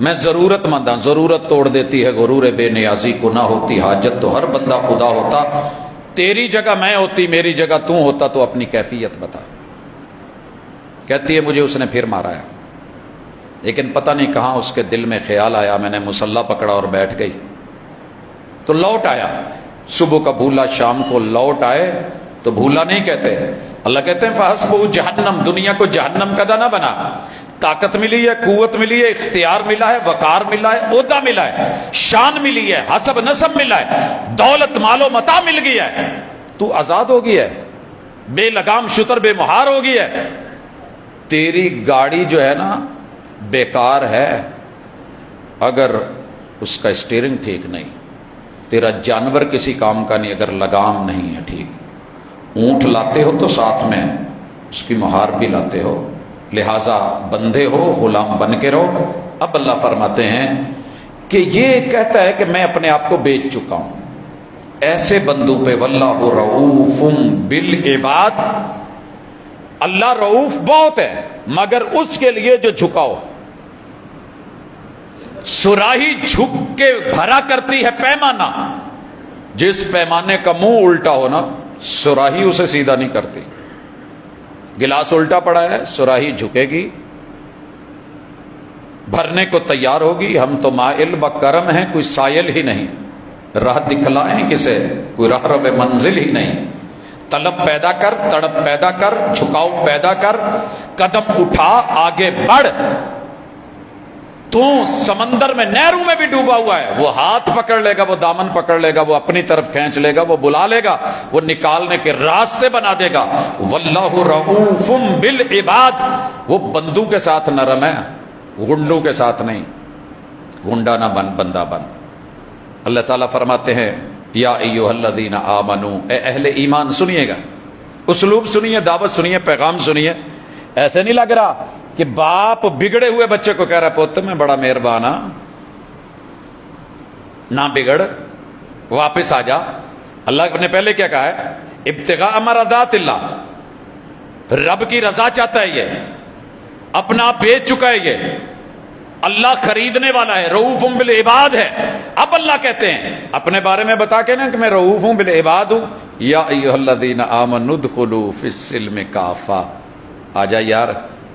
میں ضرورت مند ہوں، ضرورت توڑ دیتی ہے غرور بے نیازی کو، نہ ہوتی حاجت تو ہر بندہ خدا ہوتا۔ تیری جگہ میں ہوتی، میری جگہ تو ہوتا تو اپنی کیفیت بتا۔ کہتی ہے مجھے اس نے پھر مارا ہے، لیکن پتہ نہیں کہاں اس کے دل میں خیال آیا، میں نے مسلح پکڑا اور بیٹھ گئی، تو لوٹ آیا۔ صبح کا بھولا شام کو لوٹ آئے تو بھولا نہیں کہتے، اللہ کہتے ہیں فحسبہ جہنم، دنیا کو جہنم کا نہ بنا۔ طاقت ملی ہے، قوت ملی ہے، اختیار ملا ہے، وقار ملا ہے، عہدہ ملا ہے، شان ملی ہے، حسب نسب ملا ہے، دولت مال و متاع مل گیا ہے، تو آزاد ہو گیا ہے، بے لگام شتر بے مہار ہو گیا ہے۔ تیری گاڑی جو ہے نا بیکار ہے اگر اس کا اسٹیئرنگ ٹھیک نہیں، تیرا جانور کسی کام کا نہیں اگر لگام نہیں ہے ٹھیک۔ اونٹ لاتے ہو تو ساتھ میں اس کی مہار بھی لاتے ہو، لہذا بندے ہو غلام بن کے رہو۔ اب اللہ فرماتے ہیں کہ یہ کہتا ہے کہ میں اپنے آپ کو بیچ چکا ہوں ایسے بندوں پہ، واللہ رؤوف بالعباد، اللہ رؤوف بہت ہے مگر اس کے لیے جو جھکاؤ، سراہی جھک کے بھرا کرتی ہے پیمانہ، جس پیمانے کا منہ الٹا ہو نا سراہی اسے سیدھا نہیں کرتی۔ گلاس الٹا پڑا ہے، سراہی جھکے گی، بھرنے کو تیار ہوگی۔ ہم تو مائل بکرم ہیں، کوئی سائل ہی نہیں، راہ دکھلائیں کسے، کوئی راہ رب منزل ہی نہیں۔ طلب پیدا کر، تڑپ پیدا کر، جھکاؤ پیدا کر، قدم اٹھا آگے بڑھ۔ تو سمندر میں نہروں میں بھی ڈوبا ہوا ہے، وہ ہاتھ پکڑ لے گا، وہ دامن پکڑ لے گا، وہ اپنی طرف کھینچ لے گا، وہ بلا لے گا، وہ نکالنے کے راستے بنا دے گا۔ واللہ رؤوف بالعباد، وہ بندوں کے ساتھ نرم ہے، گنڈوں کے ساتھ نہیں۔ گنڈا نہ بن، بندہ بن۔ اللہ تعالیٰ فرماتے ہیں یا ایھا الذین آمنو، اے اہل ایمان سنیے گا، اسلوب سنیے، دعوت سنیے، پیغام سنیے۔ ایسے نہیں لگ رہا کہ باپ بگڑے ہوئے بچے کو کہہ رہا پوت میں بڑا مہربان ہاں، نہ بگڑ، واپس آ جا۔ اللہ نے پہلے کیا کہا ہے؟ ابتغاء مرضات اللہ، رب کی رضا چاہتا ہے، یہ اپنا آپ بیچ چکا ہے، یہ اللہ خریدنے والا ہے، رؤوف بالعباد ہے۔ اب اللہ کہتے ہیں اپنے بارے میں بتا کے نا کہ میں رؤوف بالعباد ہوں، یا ایھا الذین آمنوا ادخلوا فی السلم کافہ، آ جا یار،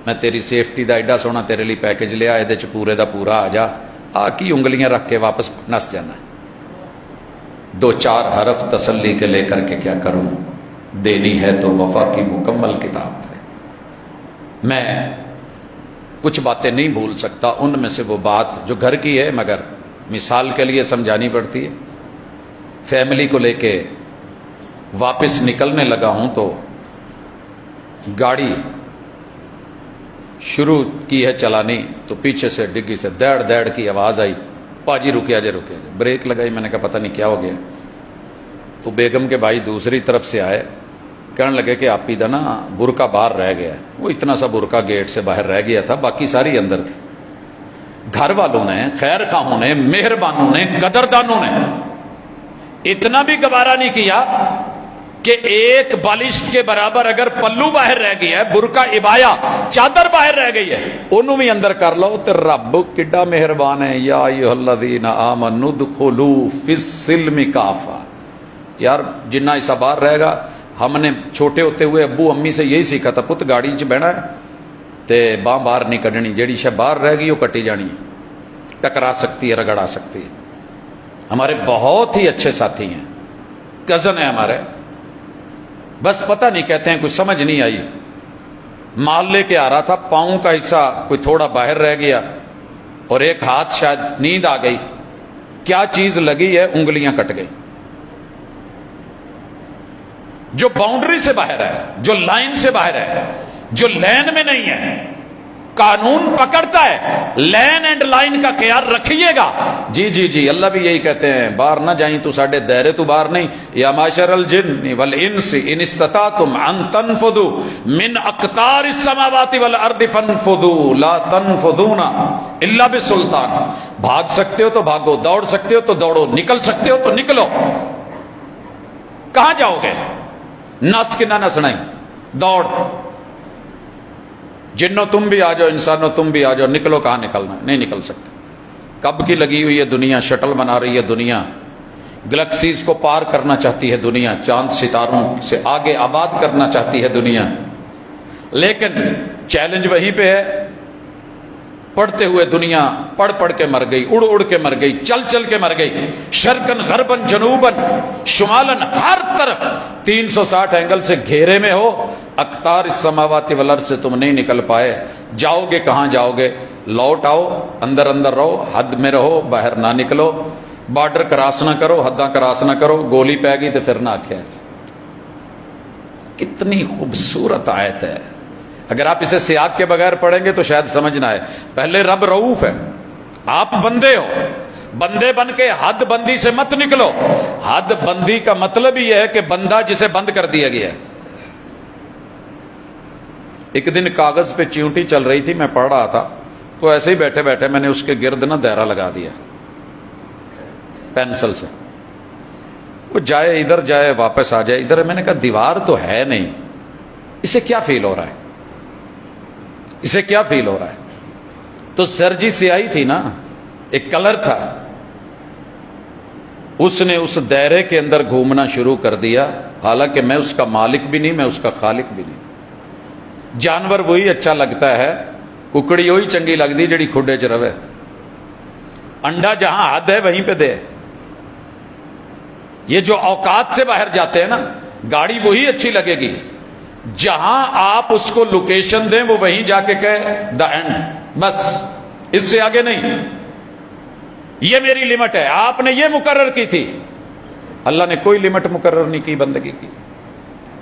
میں تیری سیفٹی دا ایڈا سونا تیرے لیے پیکج لیا، یہ پورے دا پورا آ جا، آ کی انگلیاں رکھ کے واپس نس جانا ہے۔ دو چار حرف تسلی کے لے کر کے کیا کروں، دینی ہے تو وفا کی مکمل کتاب ہے۔ میں کچھ باتیں نہیں بھول سکتا، ان میں سے وہ بات جو گھر کی ہے مگر مثال کے لیے سمجھانی پڑتی ہے۔ فیملی کو لے کے واپس نکلنے لگا ہوں تو گاڑی شروع کی ہے چلانی، تو پیچھے سے ڈگی سے دیڑ دیڑ کی آواز آئی، پاجی رکیا جے رکیا جے۔ بریک لگائی، میں نے کہا پتہ نہیں کیا ہو گیا، تو بیگم کے بھائی دوسری طرف سے آئے، کہنے لگے کہ آپ ہی دا نا برقع باہر رہ گیا ہے۔ وہ اتنا سا برقع گیٹ سے باہر رہ گیا تھا، باقی ساری اندر تھی۔ گھر والوں نے، خیر خواہوں نے، مہربانوں نے، قدردانوں نے اتنا بھی گوارا نہیں کیا کہ ایک بالشت کے برابر اگر پلو باہر رہ گیا ہے، برقع عبایا چادر باہر رہ گئی ہے، انہوں بھی اندر کر لو۔ تے رب کڈا مہربان ہے، یا ایھا الذین آمنوا ادخلوا فی السلم کافہ۔ یار جنہ ایسا باہر رہے گا، ہم نے چھوٹے ہوتے ہوئے ابو امی سے یہی سیکھا تھا، پت گاڑی چ بہنا ہے تے باں باہر نہیں کڈنی، جیڑی شے باہر رہ گئی وہ کٹی جانی ہے، ٹکرا سکتی ہے، رگڑا سکتی ہے۔ ہمارے بہت ہی اچھے ساتھی ہیں، کزن ہیں ہمارے، بس پتہ نہیں کہتے ہیں کچھ سمجھ نہیں آئی، مال لے کے آ رہا تھا، پاؤں کا حصہ کوئی تھوڑا باہر رہ گیا اور ایک ہاتھ شاید نیند آ گئی، کیا چیز لگی ہے، انگلیاں کٹ گئی۔ جو باؤنڈری سے باہر ہے، جو لائن سے باہر ہے، جو لین میں نہیں ہے، قانون پکڑتا ہے، لین اینڈ لائن کا خیال رکھیے گا۔ جی جی جی، اللہ بھی یہی کہتے ہیں، باہر نہ جائیں تو ساڈے دائرے تو باہر نہیں۔ یا معاشر الجن والانس ان استطعتم ان تنفذوا من اقطار السماوات والارض فانفذوا لا تنفذون الا بسلطان۔ بھاگ سکتے ہو تو بھاگو، دوڑ سکتے ہو تو دوڑو، نکل سکتے ہو تو نکلو۔ کہاں جاؤ گے؟ نس کے نہ نسنا، دوڑ۔ جنوں تم بھی آ جاؤ، انسانوں تم بھی آ جاؤ، نکلو۔ کہاں نکلنا ہے؟ نہیں نکل سکتے۔ کب کی لگی ہوئی ہے دنیا، شٹل بنا رہی ہے دنیا، گلیکسیز کو پار کرنا چاہتی ہے دنیا، چاند ستاروں سے آگے آباد کرنا چاہتی ہے دنیا، لیکن چیلنج وہیں پہ ہے. پڑھتے ہوئے دنیا پڑھ پڑھ کے مر گئی, اڑ اڑ کے مر گئی, چل چل کے مر گئی. شرقن غربن جنوبن شمالن, ہر طرف 360 اینگل سے گھیرے میں ہو. اقطار السماوات والارض سے تم نہیں نکل پائے. جاؤ گے کہاں جاؤ گے؟ لوٹ آؤ, اندر اندر رہو, حد میں رہو, باہر نہ نکلو. بارڈر کراس نہ کرو, حداں کراس نہ کرو. گولی پہ گئی تو پھر نہ آکھے. کتنی خوبصورت آیت ہے. اگر آپ اسے سیاق کے بغیر پڑھیں گے تو شاید سمجھ نہ آئے. پہلے رب رؤوف ہے, آپ بندے ہو, بندے بن کے حد بندی سے مت نکلو. حد بندی کا مطلب یہ ہے کہ بندہ جسے بند کر دیا گیا ہے. ایک دن کاغذ پہ چیونٹی چل رہی تھی, میں پڑھ رہا تھا, تو ایسے ہی بیٹھے بیٹھے میں نے اس کے گرد نہ دائرہ لگا دیا پینسل سے. وہ جائے ادھر, جائے واپس آ جائے ادھر. میں نے کہا دیوار تو ہے نہیں, اسے کیا فیل ہو رہا ہے, اسے کیا فیل ہو رہا ہے؟ تو سرجی سیاہی تھی نا, ایک کلر تھا. اس نے اس دائرے کے اندر گھومنا شروع کر دیا, حالانکہ میں اس کا مالک بھی نہیں, میں اس کا خالق بھی نہیں. جانور وہی اچھا لگتا ہے, ککڑی وہی چنگی لگتی جڑی کھڈے چ رہے. انڈا جہاں حد ہے وہیں پہ دے. یہ جو اوقات سے باہر جاتے ہیں نا, گاڑی وہی اچھی لگے گی جہاں آپ اس کو لوکیشن دیں, وہ وہیں جا کے کہے دا اینڈ, بس اس سے آگے نہیں. یہ میری لمٹ ہے, آپ نے یہ مقرر کی تھی. اللہ نے کوئی لمٹ مقرر نہیں کی بندگی کی.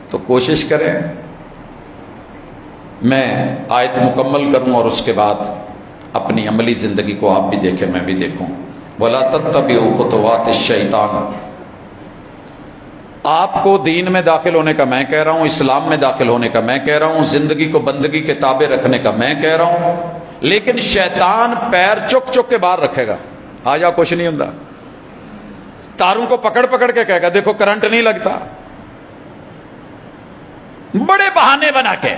تو کوشش کریں میں آیت مکمل کروں اور اس کے بعد اپنی عملی زندگی کو آپ بھی دیکھیں, میں بھی دیکھوں. وَلَا تَتَّبِعُوا خُطُوَاتِ الشَّيْطَانِ. آپ کو دین میں داخل ہونے کا میں کہہ رہا ہوں, اسلام میں داخل ہونے کا میں کہہ رہا ہوں, زندگی کو بندگی کے تابع رکھنے کا میں کہہ رہا ہوں, لیکن شیطان پیر چک چک کے باہر رکھے گا. آ جا کچھ نہیں ہوتا. تاروں کو پکڑ پکڑ کے کہے گا دیکھو کرنٹ نہیں لگتا, بڑے بہانے بنا کے,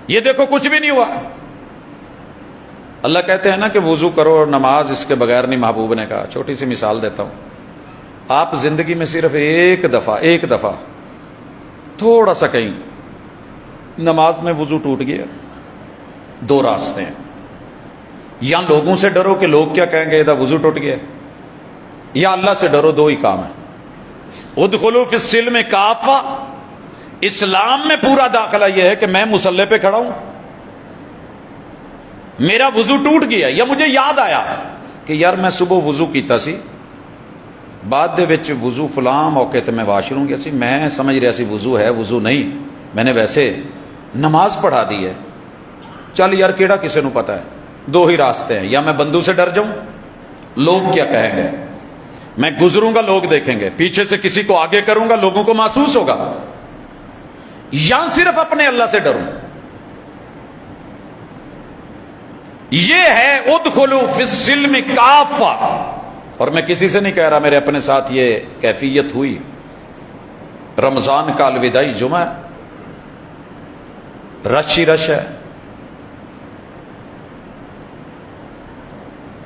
یہ دیکھو کچھ بھی نہیں ہوا. اللہ کہتے ہیں نا کہ وضو کرو, نماز اس کے بغیر نہیں. محبوب نے کہا, چھوٹی سی مثال دیتا ہوں, آپ زندگی میں صرف ایک دفعہ تھوڑا سا کہیں نماز میں وضو ٹوٹ گیا, 2 راستے ہیں. یا لوگوں سے ڈرو کہ لوگ کیا کہیں گے, ادھر وضو ٹوٹ گیا, یا اللہ سے ڈرو. 2 ہی کام ہے. ادخلوا فی السلم کافہ, اسلام میں پورا داخلہ یہ ہے کہ میں مصلی پہ کھڑا ہوں, میرا وضو ٹوٹ گیا, یا مجھے یاد آیا کہ یار میں صبح وضو کیتا سی, بعد دے وچ وضو فلاں موقع تے میں واش روم گیا سی, میں سمجھ رہا سی وضو ہے, وضو نہیں, میں نے ویسے نماز پڑھا دی ہے. چل یار کیڑا کسے نو پتہ ہے, 2 ہی راستے ہیں. یا میں بندوں سے ڈر جاؤں, لوگ کیا کہیں گے, میں گزروں گا لوگ دیکھیں گے, پیچھے سے کسی کو آگے کروں گا لوگوں کو محسوس ہوگا, یا صرف اپنے اللہ سے ڈروں. یہ ہے ادخلوا فی السلم کافہ. اور میں کسی سے نہیں کہہ رہا, میرے اپنے ساتھ یہ کیفیت ہوئی. رمضان کا الوداعی جمعہ, رش ہی رش ہے,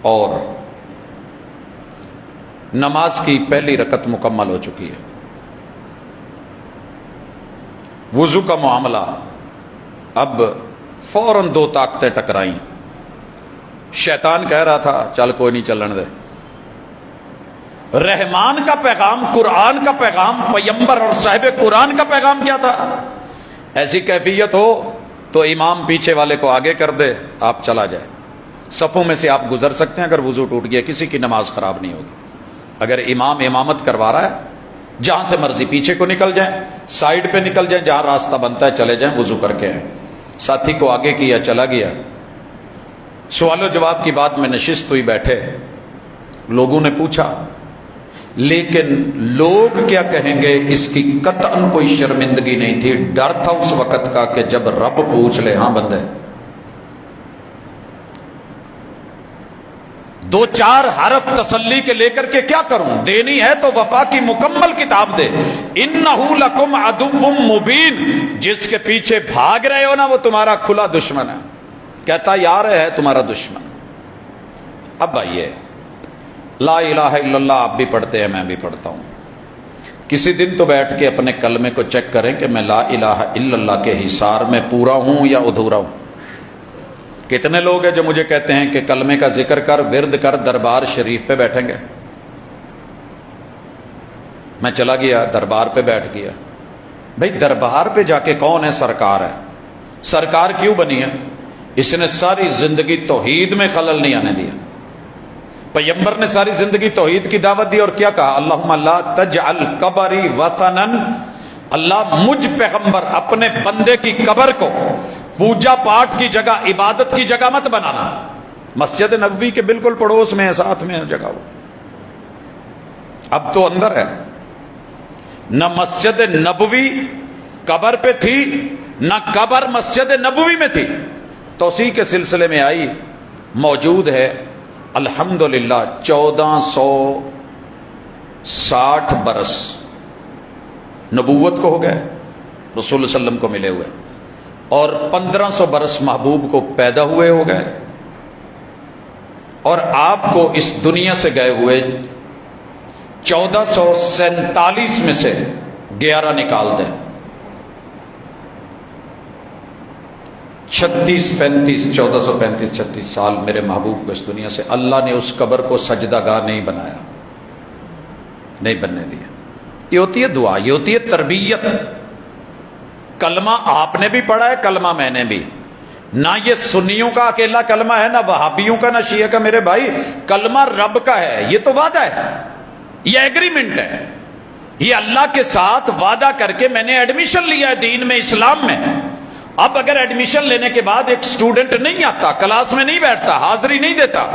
اور نماز کی پہلی رکعت مکمل ہو چکی ہے. وضو کا معاملہ, اب فوراً 2 طاقتیں ٹکرائیں. شیطان کہہ رہا تھا چل کوئی نہیں چلن دے. رحمان کا پیغام, قرآن کا پیغام, پیغمبر اور صاحب قرآن کا پیغام کیا تھا؟ ایسی کیفیت ہو تو امام پیچھے والے کو آگے کر دے, آپ چلا جائے. صفوں میں سے آپ گزر سکتے ہیں اگر وضو ٹوٹ گیا, کسی کی نماز خراب نہیں ہوگی. اگر امام امامت کروا رہا ہے, جہاں سے مرضی پیچھے کو نکل جائیں, سائیڈ پہ نکل جائیں, جہاں راستہ بنتا ہے چلے جائیں, وضو کر کے آئیں. ساتھی کو آگے کیا, چلا گیا. سوال و جواب کی بات میں نشست ہوئی, بیٹھے. لوگوں نے پوچھا, لیکن لوگ کیا کہیں گے, اس کی قطعاً کوئی شرمندگی نہیں تھی. ڈر تھا اس وقت کا کہ جب رب پوچھ لے, ہاں بندے 2-4 حرف تسلی کے لے کر کے کیا کروں, دینی ہے تو وفا کی مکمل کتاب دے. انہو لکم عدو مبین, جس کے پیچھے بھاگ رہے ہو نا وہ تمہارا کھلا دشمن ہے. کہتا یار ہے تمہارا دشمن. اب آئیے, لا الہ الا اللہ آپ بھی پڑھتے ہیں, میں بھی پڑھتا ہوں. کسی دن تو بیٹھ کے اپنے کلمے کو چیک کریں کہ میں لا الہ الا اللہ کے حصار میں پورا ہوں یا ادھورا ہوں۔ کتنے لوگ ہیں جو مجھے کہتے ہیں کہ کلمے کا ذکر کر، ورد کر، دربار شریف پہ بیٹھیں گے؟ میں چلا گیا دربار پہ بیٹھ گیا۔ بھئی دربار پہ جا کے کون ہے؟ سرکار ہے۔ سرکار کیوں بنی ہے؟ اس نے ساری زندگی توحید میں خلل نہیں آنے دیا۔ پیغمبر نے ساری زندگی توحید کی دعوت دی اور کیا کہا؟ اللہم لا تجعل قبری وطنا، اللہ مجھ پیغمبر اپنے بندے کی قبر کو پوجا پاٹ کی جگہ، عبادت کی جگہ مت بنانا۔ مسجد نبوی کے بالکل پڑوس میں ہے، ساتھ میں ہے جگہ وہ، اب تو اندر ہے۔ نہ مسجد نبوی قبر پہ تھی، نہ قبر مسجد نبوی میں تھی، توسیع کے سلسلے میں آئی، موجود ہے۔ الحمدللہ 1460 برس نبوت کو ہو گئے، رسول اللہ صلی اللہ علیہ وسلم کو ملے ہوئے، اور 1500 برس محبوب کو پیدا ہوئے ہو گئے، اور آپ کو اس دنیا سے گئے ہوئے 1447 میں سے 11 نکال دیں، 1435 سال میرے محبوب کو اس دنیا سے، اللہ نے اس قبر کو سجدہ گاہ نہیں بنایا، نہیں بننے دیا۔ یہ ہوتی ہے دعا، یہ ہوتی ہے تربیت۔ کلمہ آپ نے بھی پڑھا ہے، کلمہ میں نے بھی، نہ یہ سنیوں کا اکیلا کلمہ ہے، نہ وہابیوں کا، نہ شیعہ کا، میرے بھائی کلمہ رب کا ہے، یہ تو وعدہ ہے، یہ ایگریمنٹ ہے، یہ اللہ کے ساتھ وعدہ کر کے میں نے ایڈمیشن لیا ہے دین میں، اسلام میں۔ اب اگر ایڈمیشن لینے کے بعد ایک سٹوڈنٹ نہیں آتا، کلاس میں نہیں بیٹھتا، حاضری نہیں دیتا،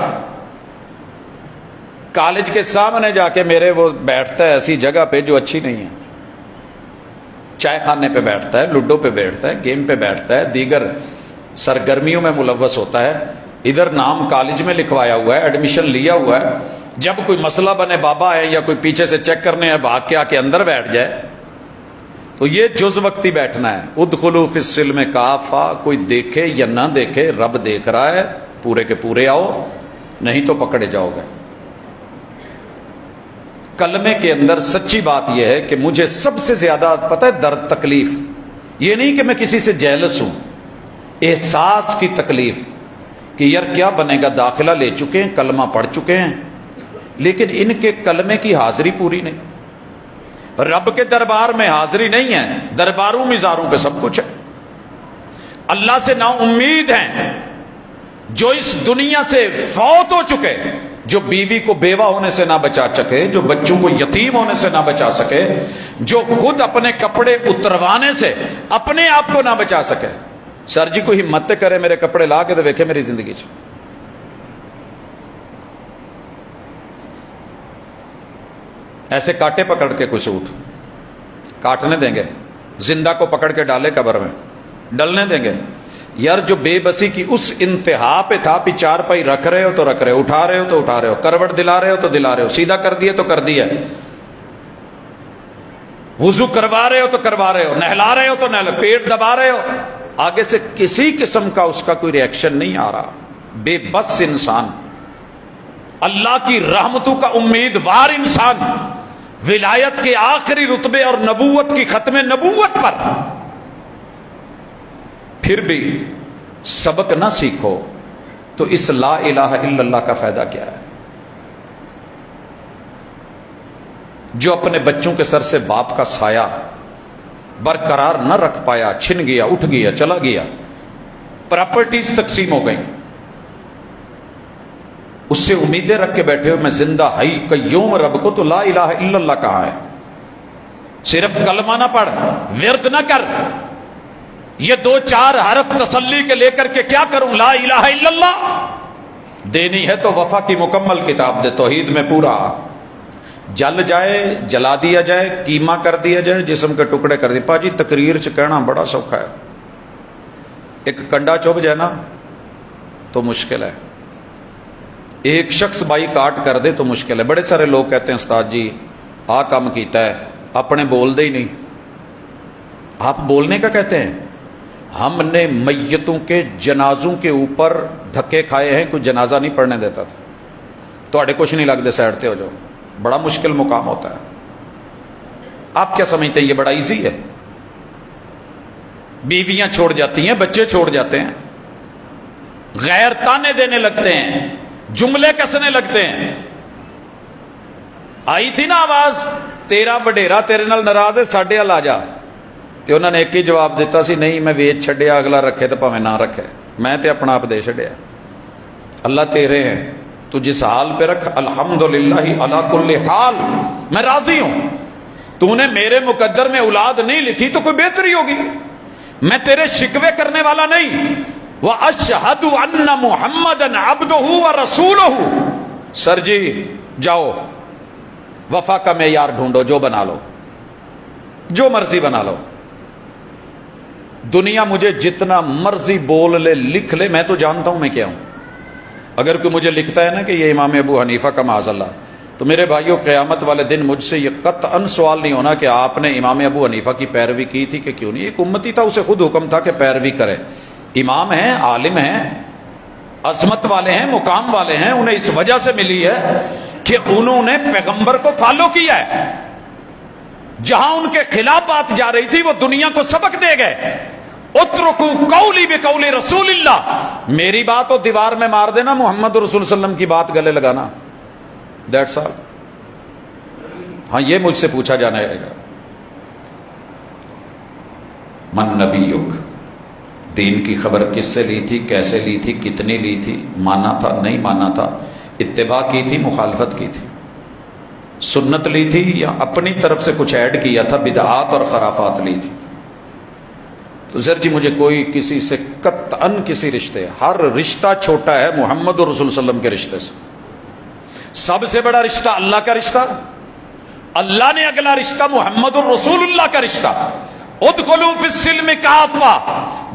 کالج کے سامنے جا کے میرے وہ بیٹھتا ہے ایسی جگہ پہ جو اچھی نہیں ہے، چائے خانے پہ بیٹھتا ہے، لوڈو پہ بیٹھتا ہے، گیم پہ بیٹھتا ہے، دیگر سرگرمیوں میں ملوث ہوتا ہے، ادھر نام کالج میں لکھوایا ہوا ہے، ایڈمیشن لیا ہوا ہے، جب کوئی مسئلہ بنے، بابا ہے یا کوئی پیچھے سے چیک کرنے ہے، بھاگ کے آ کے اندر بیٹھ جائے، تو یہ جز وقتی بیٹھنا ہے۔ ادخلوا فی السلم کافہ، کوئی دیکھے یا نہ دیکھے، رب دیکھ رہا ہے، پورے کے پورے آؤ، نہیں تو پکڑے جاؤ گے۔ کلمے کے اندر سچی بات یہ ہے کہ مجھے سب سے زیادہ پتہ ہے درد، تکلیف، یہ نہیں کہ میں کسی سے جیلس ہوں، احساس کی تکلیف کہ یار کیا بنے گا، داخلہ لے چکے ہیں، کلمہ پڑھ چکے ہیں، لیکن ان کے کلمے کی حاضری پوری نہیں، رب کے دربار میں حاضری نہیں ہے، درباروں مزاروں پہ سب کچھ ہے۔ اللہ سے نا امید ہیں جو اس دنیا سے فوت ہو چکے، جو بیوی کو بیوہ ہونے سے نہ بچا سکے، جو بچوں کو یتیم ہونے سے نہ بچا سکے، جو خود اپنے کپڑے اتروانے سے اپنے آپ کو نہ بچا سکے۔ سر جی کوئی ہمت کرے میرے کپڑے لا کے تو دیکھے میری زندگی چ ایسے کاٹے پکڑ کے کوئی سوٹ کاٹنے دیں گے؟ زندہ کو پکڑ کے ڈالے قبر میں ڈلنے دیں گے؟ یار جو بے بسی کی اس انتہا پہ تھا، پہ چار پائی رکھ رہے ہو تو رکھ رہے ہو، اٹھا رہے ہو تو اٹھا رہے ہو، کروٹ دلا رہے ہو تو دلا رہے ہو، سیدھا کر دیے تو کر دیا، وضو کروا رہے ہو تو کروا رہے ہو، نہلا رہے ہو تو نہلا، پیٹ دبا رہے ہو، آگے سے کسی قسم کا اس کا کوئی ری ایکشن نہیں آ رہا۔ بے بس انسان، اللہ کی رحمتوں کا امیدوار انسان، ولایت کے آخری رتبے اور نبوت کی ختم نبوت پر، پھر بھی سبق نہ سیکھو تو اس لا الہ الا اللہ کا فائدہ کیا ہے؟ جو اپنے بچوں کے سر سے باپ کا سایہ برقرار نہ رکھ پایا، چھن گیا، اٹھ گیا، چلا گیا، پراپرٹیز تقسیم ہو گئیں، اس سے امیدیں رکھ کے بیٹھے ہو میں زندہ حی قیوم رب کو، تو لا الہ الا اللہ کہاں ہے؟ صرف کلمہ نہ پڑھ، ورد نہ کر، یہ دو چار حرف تسلی کے لے کر کے کیا کروں؟ لا الہ الا اللہ دینی ہے تو وفا کی مکمل کتاب دے، توحید میں پورا، جل جائے، جلا دیا جائے، کیما کر دیا جائے، جسم کے ٹکڑے کر دیے۔ پاجی تقریر چ کہنا بڑا سوکھا ہے، ایک کنڈا چبھ جائے نا تو مشکل ہے، ایک شخص بائی کاٹ کر دے تو مشکل ہے۔ بڑے سارے لوگ کہتے ہیں استاد جی آ کام کیتا ہے، اپنے بول دے ہی نہیں۔ آپ بولنے کا کہتے ہیں؟ ہم نے میتوں کے جنازوں کے اوپر دھکے کھائے ہیں، کوئی جنازہ نہیں پڑھنے دیتا تھا، تو اڑے کچھ نہیں لگتے، سیڈتے ہو جاؤ، بڑا مشکل مقام ہوتا ہے۔ آپ کیا سمجھتے ہیں یہ بڑا ایزی ہے؟ بیویاں چھوڑ جاتی ہیں، بچے چھوڑ جاتے ہیں، غیر تانے دینے لگتے ہیں، جملے کسنے لگتے ہیں۔ آئی تھی نا آواز تیرا وڈیرا تیرے نال ناراض ہے ساڈے ال آ جا، تے انہوں نے ایک ہی جواب دیتا سی نہیں میں ویچ چھڈیا، اگلا رکھے تو پاویں نہ رکھے، میں تے اپنا آپ دے چھڈیا۔ اللہ تیرے ہیں، تو جس حال پہ رکھ، الحمدللہ علی کل حال، میں راضی ہوں۔ تو نے میرے مقدر میں اولاد نہیں لکھی تو کوئی بہتری ہوگی، میں تیرے شکوے کرنے والا نہیں۔ وَأَشْهَدُ أَنَّ مُحَمَّدًا عَبْدُهُ وَرَسُولُهُ۔ سر جی جاؤ وفا کا معیار ڈھونڈو، جو بنا لو، جو مرضی بنا لو، دنیا مجھے جتنا مرضی بول لے لکھ لے، میں تو جانتا ہوں میں کیا ہوں۔ اگر کوئی مجھے لکھتا ہے نا کہ یہ امام ابو حنیفہ کا معاذ اللہ، تو میرے بھائیوں قیامت والے دن مجھ سے یہ قطعاً سوال نہیں ہونا کہ آپ نے امام ابو حنیفہ کی پیروی کی تھی کہ کیوں نہیں۔ ایک امتی تھا، اسے خود حکم تھا کہ پیروی کرے۔ امام ہیں، عالم ہیں، عظمت والے ہیں، مقام والے ہیں، انہیں اس وجہ سے ملی ہے کہ انہوں نے پیغمبر کو فالو کیا ہے۔ جہاں ان کے خلاف بات جا رہی تھی وہ دنیا کو سبق دے گئے۔ اترکو قولی بقول رسول اللہ، میری بات اور دیوار میں مار دینا، محمد رسول صلی اللہ علیہ وسلم کی بات گلے لگانا، دیٹس آل۔ ہاں یہ مجھ سے پوچھا جانا ہے گا، من نبیک، دین کی خبر کس سے لی تھی، کیسے لی تھی، کتنی لی تھی، مانا تھا نہیں مانا تھا، اتباع کی تھی مخالفت کی تھی، سنت لی تھی یا اپنی طرف سے کچھ ایڈ کیا تھا، بدعات اور خرافات لی تھی۔ تو سر جی مجھے کوئی کسی سے قطعاً کسی رشتے، ہر رشتہ چھوٹا ہے محمد رسول صلی اللہ علیہ وسلم کے رشتے سے۔ سب سے بڑا رشتہ اللہ کا رشتہ، اللہ نے اگلا رشتہ محمد الرسول اللہ کا رشتہ۔ ادخلوا فی السلم کافہ،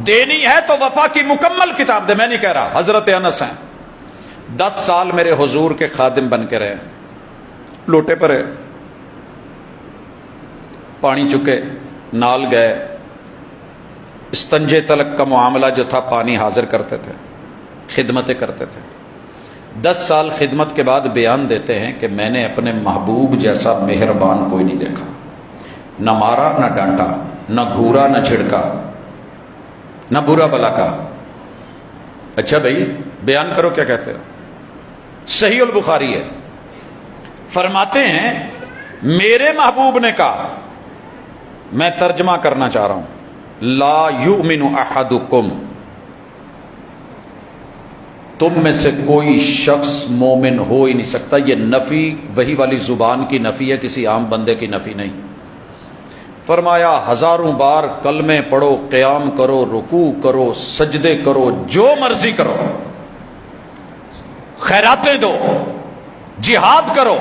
دینی ہے تو وفا کی مکمل کتاب دے، میں نہیں کہہ رہا، حضرت انس ہیں 10 سال میرے حضور کے خادم بن کے رہے، لوٹے پر پانی چکے، نال گئے، استنجے تلک کا معاملہ جو تھا پانی حاضر کرتے تھے، خدمتیں کرتے تھے۔ 10 سال خدمت کے بعد بیان دیتے ہیں کہ میں نے اپنے محبوب جیسا مہربان کوئی نہیں دیکھا، نہ مارا نہ ڈانٹا، نہ گھورا نہ چھڑکا، نہ برا بلا کہا۔ اچھا بھائی بیان کرو کیا کہتے ہو؟ صحیح البخاری ہے، فرماتے ہیں میرے محبوب نے کہا، میں ترجمہ کرنا چاہ رہا ہوں، لا یؤمن احدکم، تم میں سے کوئی شخص مومن ہو ہی نہیں سکتا۔ یہ نفی وہی والی زبان کی نفی ہے، کسی عام بندے کی نفی نہیں۔ فرمایا ہزاروں بار کلمے پڑھو، قیام کرو، رکوع کرو، سجدے کرو، جو مرضی کرو، خیراتیں دو، جہاد کرو،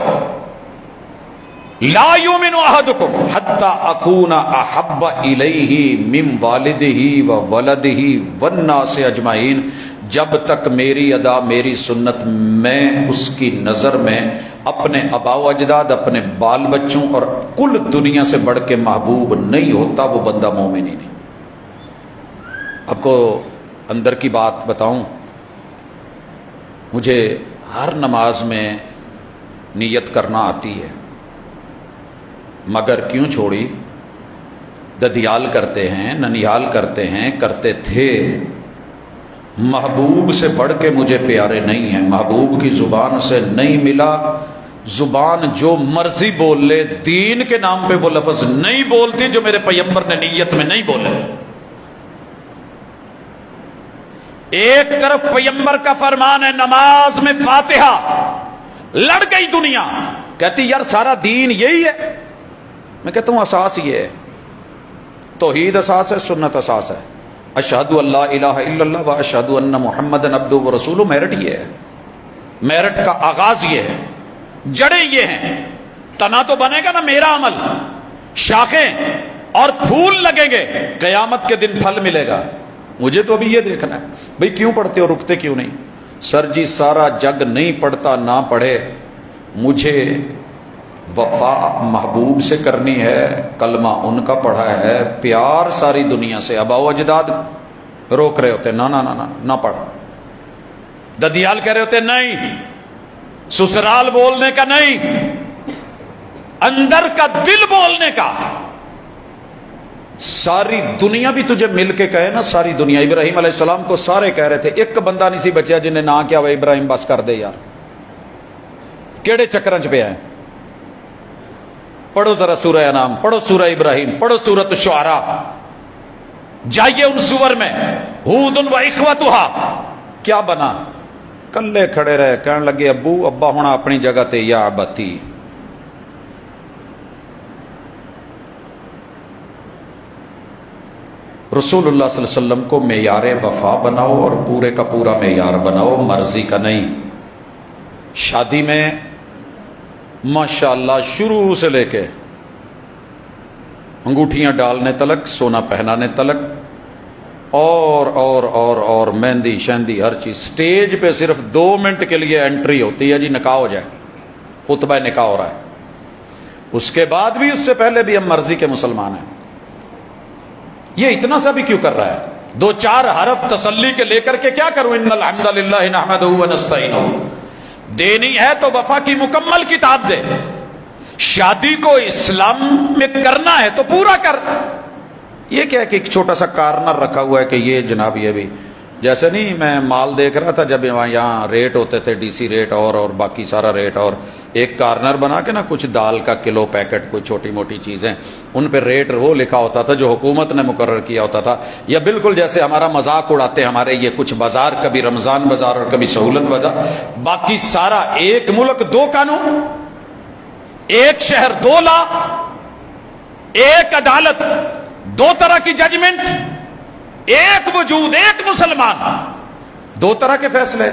لا یؤمن احدکم حتی اکون احب الیہ من والدہ و ولدہ والناس اجمعین، جب تک میری ادا میری سنت میں اس کی نظر میں اپنے آبا و اجداد، اپنے بال بچوں اور کل دنیا سے بڑھ کے محبوب نہیں ہوتا، وہ بندہ مومن ہی نہیں۔ آپ کو اندر کی بات بتاؤں، مجھے ہر نماز میں نیت کرنا آتی ہے، مگر کیوں چھوڑی؟ ددیال کرتے ہیں، ننیال کرتے ہیں، کرتے تھے، محبوب سے بڑھ کے مجھے پیارے نہیں ہیں، محبوب کی زبان سے نہیں ملا۔ زبان جو مرضی بول لے، دین کے نام پہ وہ لفظ نہیں بولتی جو میرے پیغمبر نے نیت میں نہیں بولے۔ ایک طرف پیغمبر کا فرمان ہے نماز میں فاتحہ، لڑ گئی دنیا، کہتی یار سارا دین یہی ہے۔ میں کہتا ہوں اساس یہ ہے، توحید اساس ہے، سنت اساس ہے، اشہدو اللہ الہ الا اللہ و اشہدو ان محمد عبدہ و رسولہ، میرٹ یہ ہے، میرٹ کا آغاز یہ ہے، جڑیں یہ ہیں، تنا تو بنے گا نا میرا عمل، شاخیں اور پھول لگیں گے، قیامت کے دن پھل ملے گا۔ مجھے تو ابھی یہ دیکھنا ہے بھئی کیوں پڑھتے ہو، رکتے کیوں نہیں؟ سر جی سارا جگ نہیں پڑھتا، نہ پڑھے، مجھے وفا محبوب سے کرنی ہے، کلمہ ان کا پڑھا ہے، پیار ساری دنیا سے، آبا و اجداد روک رہے ہوتے نہ نہ نہ نہ پڑھ، ددیال کہہ رہے ہوتے نہیں، سسرال بولنے کا نہیں، اندر کا دل بولنے کا. ساری دنیا بھی تجھے مل کے کہے نا، ساری دنیا. ابراہیم علیہ السلام کو سارے کہہ رہے تھے، ایک بندہ نہیں سی بچیا جن نے نہ کیا وہ ابراہیم بس کر دے یار، کیڑے چکراں چ پیا ہے. پڑھو ذرا سورہ انعام، پڑھو سورہ ابراہیم، پڑھو سورۃ الشعراء، جائیے ان سور میں. ہود و اخوتھا کیا بنا؟ کلے کھڑے رہے، کہنے لگے ابو ابا ہونا اپنی جگہ تے یا ابتی. رسول اللہ صلی اللہ علیہ وسلم کو معیار وفا بناؤ اور پورے کا پورا معیار بناؤ، مرضی کا نہیں. شادی میں ماشاءاللہ شروع سے لے کے انگوٹھیاں ڈالنے تلک، سونا پہنانے تلک، اور مہندی شہندی ہر چیز. سٹیج پہ صرف 2 منٹ کے لیے انٹری ہوتی ہے، جی نکاح ہو جائے، خطبہ نکاح ہو رہا ہے. اس کے بعد بھی، اس سے پہلے بھی ہم مرضی کے مسلمان ہیں. یہ اتنا سا بھی کیوں کر رہا ہے؟ 2-4 حرف تسلی کے لے کر کے کیا کروں؟ ان الحمد للہ نحمدہ ونستعینہ. دینی ہے تو وفا کی مکمل کتاب دے. شادی کو اسلام میں کرنا ہے تو پورا کر. یہ کیا کہ ایک چھوٹا سا کارنر رکھا ہوا ہے کہ یہ جناب یہ بھی، جیسے نہیں میں مال دیکھ رہا تھا جب یہاں ریٹ ہوتے تھے، ڈی سی ریٹ اور باقی سارا ریٹ، اور ایک کارنر بنا کے نا کچھ دال کا کلو پیکٹ، کوئی چھوٹی موٹی چیزیں، ان پہ ریٹ وہ لکھا ہوتا تھا جو حکومت نے مقرر کیا ہوتا تھا. یا بالکل جیسے ہمارا مذاق اڑاتے ہمارے یہ کچھ بازار، کبھی رمضان بازار اور کبھی سہولت بازار، باقی سارا ایک ملک 2 قانون، ایک شہر 2 لا، ایک عدالت 2 طرح کی ججمنٹ، ایک وجود ایک مسلمان 2 طرح کے فیصلے،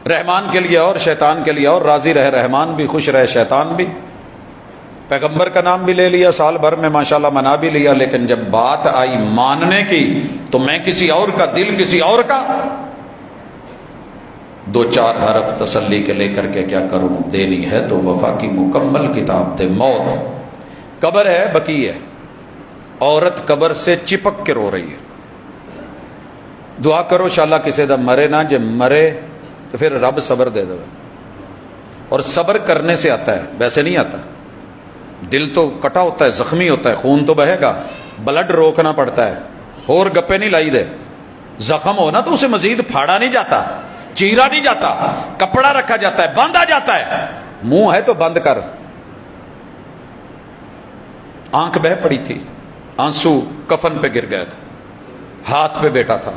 رحمان کے لیے اور شیطان کے لیے، اور راضی رہے رحمان بھی، خوش رہے شیطان بھی. پیغمبر کا نام بھی لے لیا، سال بھر میں ماشاءاللہ منا بھی لیا، لیکن جب بات آئی ماننے کی تو میں کسی اور کا، دل کسی اور کا. 2-4 حرف تسلی کے لے کر کے کیا کروں؟ دینی ہے تو وفا کی مکمل کتاب دے. موت قبر ہے، بقی ہے. عورت قبر سے چپک کے رو رہی ہے. دعا کرو انشاءاللہ کسی دا مرے نہ، جب مرے تو پھر رب صبر دے دے. اور صبر کرنے سے آتا ہے، ویسے نہیں آتا. دل تو کٹا ہوتا ہے، زخمی ہوتا ہے، خون تو بہے گا، بلڈ روکنا پڑتا ہے. اور گپے نہیں لائی دے. زخم ہو نا تو اسے مزید پھاڑا نہیں جاتا، چیرا نہیں جاتا، کپڑا رکھا جاتا ہے، باندھا جاتا ہے. منہ ہے تو بند کر. آنکھ بہ پڑی تھی، آنسو کفن پہ گر گئے تھے، ہاتھ پہ بیٹا تھا.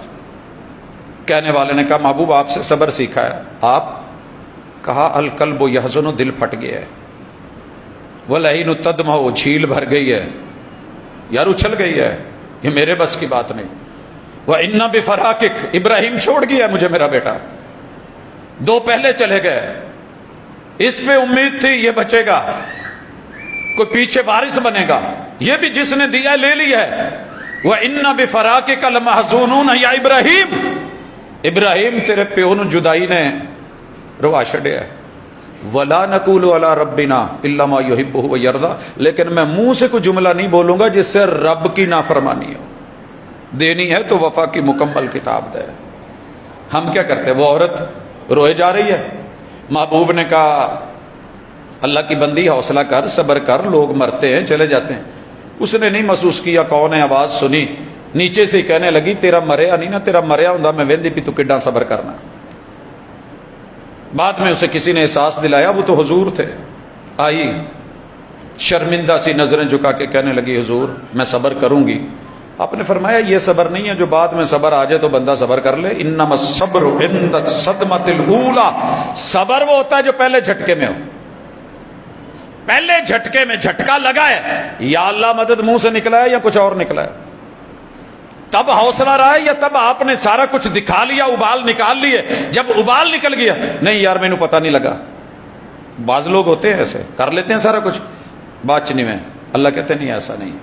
کہنے والے نے کہا محبوب آپ سے صبر سیکھا ہے. آپ کہا القلب یحزن، دل پھٹ گیا ہے. والعین تدمع، جھیل بھر گئی ہے یار، اچھل گئی ہے، یہ میرے بس کی بات نہیں. وَإِنَّ بِفَرَاقِكَ، ابراہیم چھوڑ گیا مجھے میرا بیٹا، 2 پہلے چلے گئے، اس پہ امید تھی یہ بچے گا، کوئی پیچھے وارث بنے گا. یہ بھی جس نے دیا لے لیا ہے. وَإِنَّ بِفَرَاقِكَ لَمَحْزُونُونَ یا ابراہیم، ابراہیم تیرے پیو نو جدائی نے روا چھڑیا ہے. وَلَا نَقُولُ عَلَىٰ رَبِّنَا إِلَّا مَا يُحِبُّهُ وَيَرْضَىٰ، لیکن میں منہ سے کوئی جملہ نہیں بولوں گا جس سے رب کی نافرمانی ہو. دینی ہے تو وفا کی مکمل کتاب دے. ہم کیا کرتے؟ وہ عورت روئے جا رہی ہے، محبوب نے کہا اللہ کی بندی حوصلہ کر، صبر کر، لوگ مرتے ہیں چلے جاتے ہیں. اس نے نہیں محسوس کیا کون ہے، آواز سنی نیچے سے کہنے لگی تیرا مریا نہیں نا، تیرا مریا ہوں میں ویندی پی تو کڈا صبر کرنا. بعد میں اسے کسی نے احساس دلایا، وہ تو حضور تھے. آئی شرمندہ سی نظریں جھکا کے کہنے لگی حضور میں صبر کروں گی. آپ نے فرمایا یہ صبر نہیں ہے جو بعد میں صبر آ جائے تو بندہ صبر کر لے. انما الصبر عند الصدمۃ الاولی، صبر وہ ہوتا ہے جو پہلے جھٹکے میں ہو. پہلے جھٹکے میں جھٹکا لگا ہے، یا اللہ مدد منہ سے نکلا ہے یا کچھ اور نکلا ہے، تب حوصلہ رہا ہے، یا تب آپ نے سارا کچھ دکھا لیا، ابال نکال لیے. جب ابال نکل گیا، نہیں یار مینوں پتہ نہیں لگا. بعض لوگ ہوتے ہیں ایسے، کر لیتے ہیں سارا کچھ بات چنی میں. اللہ کہتے نہیں ایسا نہیں.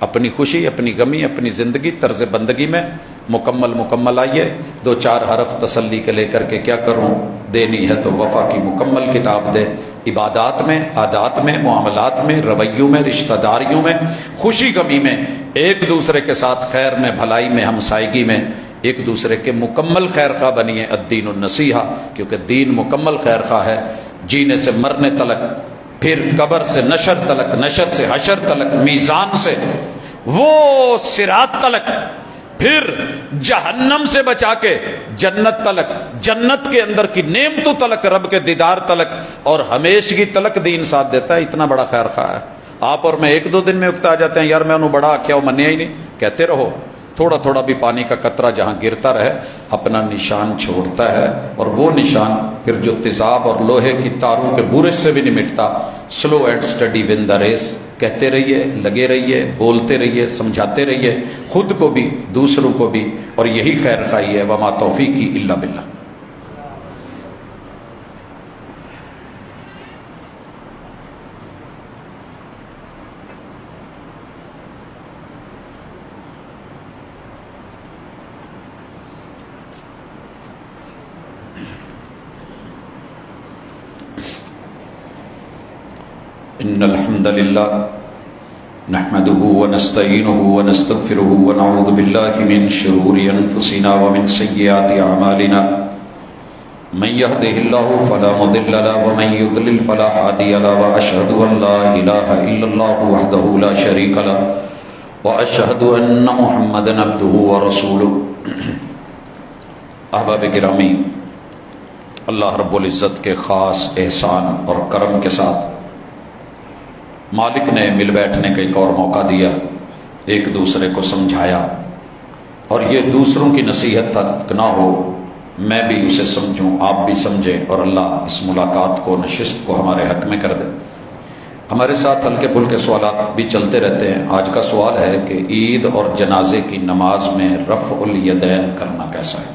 اپنی خوشی، اپنی غمی، اپنی زندگی، طرز بندگی میں مکمل آئیے. 2-4 حرف تسلی کے لے کر کے کیا کروں؟ دینی ہے تو وفا کی مکمل کتاب دے. عبادات میں، عادات میں، معاملات میں، رویوں میں، رشتہ داریوں میں، خوشی غمی میں، ایک دوسرے کے ساتھ خیر میں، بھلائی میں، ہمسائیگی میں ایک دوسرے کے مکمل خیر خواہ بنیے. الدین النصیحہ، کیونکہ دین مکمل خیر خواہ ہے. جینے سے مرنے تلک پھر قبر سے نشر تلک، نشر سے حشر تلک، میزان سے وہ صراط تلک، پھر جہنم سے بچا کے جنت تلک، جنت کے اندر کی نعمتوں تلک، رب کے دیدار تلک اور ہمیشگی تلک دین ساتھ دیتا ہے۔ اتنا بڑا خیر خواہ ہے۔ آپ اور میں ایک دو دن میں اکتا جاتے ہیں، یار میں انہوں بڑا کیا وہ منیا ہی نہیں، کہتے رہو، تھوڑا تھوڑا بھی پانی کا قطرہ جہاں گرتا رہے اپنا نشان چھوڑتا ہے، اور وہ نشان پھر جو تیزاب اور لوہے کی تاروں کے بورش سے بھی نہیں مٹتا۔ Slow and steady won the race, کہتے رہیے، لگے رہیے، بولتے رہیے، سمجھاتے رہیے، خود کو بھی دوسروں کو بھی، اور یہی خیر خواہی ہے۔ وما توفیقی الا باللہ۔ ان الحمد للہ نحمده ونستعینه ونستغفره ونعوذ باللہ من شرور انفسنا ومن سیئات اعمالنا من يهده الله فلا مضل له ومن يضلل فلا هادي له واشهد ان لا اله الا الله وحده لا شريك له واشهد ان محمدا عبده ورسوله۔ احباب گرامی، اللہ رب العزت کے خاص احسان اور کرم کے ساتھ مالک نے مل بیٹھنے کا ایک اور موقع دیا، ایک دوسرے کو سمجھایا، اور یہ دوسروں کی نصیحت تک نہ ہو، میں بھی اسے سمجھوں، آپ بھی سمجھیں، اور اللہ اس ملاقات کو، نشست کو ہمارے حق میں کر دے۔ ہمارے ساتھ ہلکے پھلکے سوالات بھی چلتے رہتے ہیں۔ آج کا سوال ہے کہ عید اور جنازے کی نماز میں رفع الیدین کرنا کیسا ہے؟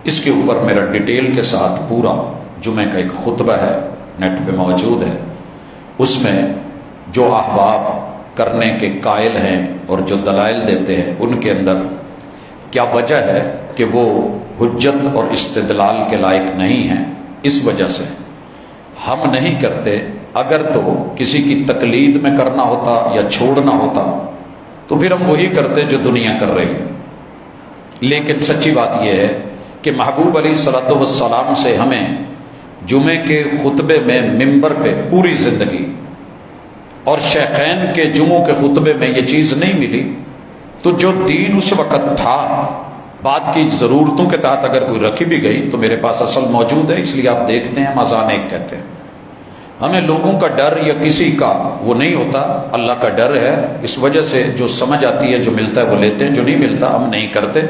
اس کے اوپر میرا ڈیٹیل کے ساتھ پورا جمعہ کا ایک خطبہ ہے، نیٹ پہ موجود ہے۔ اس میں جو احباب کرنے کے قائل ہیں اور جو دلائل دیتے ہیں، ان کے اندر کیا وجہ ہے کہ وہ حجت اور استدلال کے لائق نہیں ہیں، اس وجہ سے ہم نہیں کرتے۔ اگر تو کسی کی تقلید میں کرنا ہوتا یا چھوڑنا ہوتا تو پھر ہم وہی کرتے جو دنیا کر رہی ہے۔ لیکن سچی بات یہ ہے کہ محبوب علیہ الصلوۃ والسلام سے ہمیں جمعے کے خطبے میں ممبر پہ پوری زندگی اور شیخین کے جمعوں کے خطبے میں یہ چیز نہیں ملی، تو جو دین اس وقت تھا، بعد کی ضرورتوں کے تحت اگر کوئی رکھی بھی گئی تو میرے پاس اصل موجود ہے۔ اس لیے آپ دیکھتے ہیں اذان ایک کہتے ہیں۔ ہمیں لوگوں کا ڈر یا کسی کا وہ نہیں ہوتا، اللہ کا ڈر ہے۔ اس وجہ سے جو سمجھ آتی ہے، جو ملتا ہے وہ لیتے ہیں، جو نہیں ملتا ہم نہیں کرتے۔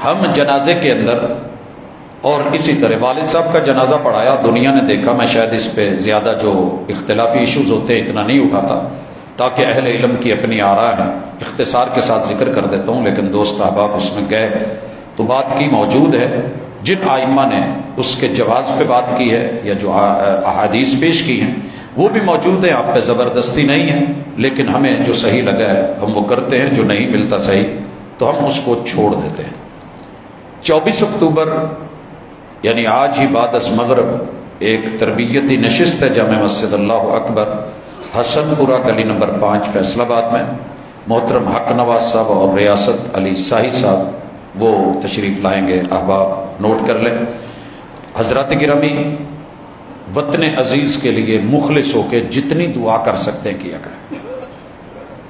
ہم جنازے کے اندر، اور اسی طرح والد صاحب کا جنازہ پڑھایا، دنیا نے دیکھا، میں شاید اس پہ زیادہ جو اختلافی ایشوز ہوتے ہیں اتنا نہیں اٹھاتا، تاکہ اہل علم کی اپنی آراء ہیں، اختصار کے ساتھ ذکر کر دیتا ہوں، لیکن دوست احباب اس میں گئے تو بات کی موجود ہے۔ جن آئمہ نے اس کے جواز پہ بات کی ہے یا جو احادیث پیش کی ہیں وہ بھی موجود ہیں، آپ پہ زبردستی نہیں ہے، لیکن ہمیں جو صحیح لگا ہے ہم وہ کرتے ہیں، جو نہیں ملتا صحیح تو ہم اس کو چھوڑ دیتے ہیں۔ 24 اکتوبر یعنی آج ہی بعد از مغرب ایک تربیتی نشست ہے جامع مسجد اللہ اکبر، حسن پورہ گلی نمبر 5 فیصل آباد میں۔ محترم حق نواز صاحب اور ریاست علی شاہی صاحب وہ تشریف لائیں گے، احباب نوٹ کر لیں۔ حضرات گرامی، وطن عزیز کے لیے مخلص ہو کے جتنی دعا کر سکتے ہیں کیا کریں۔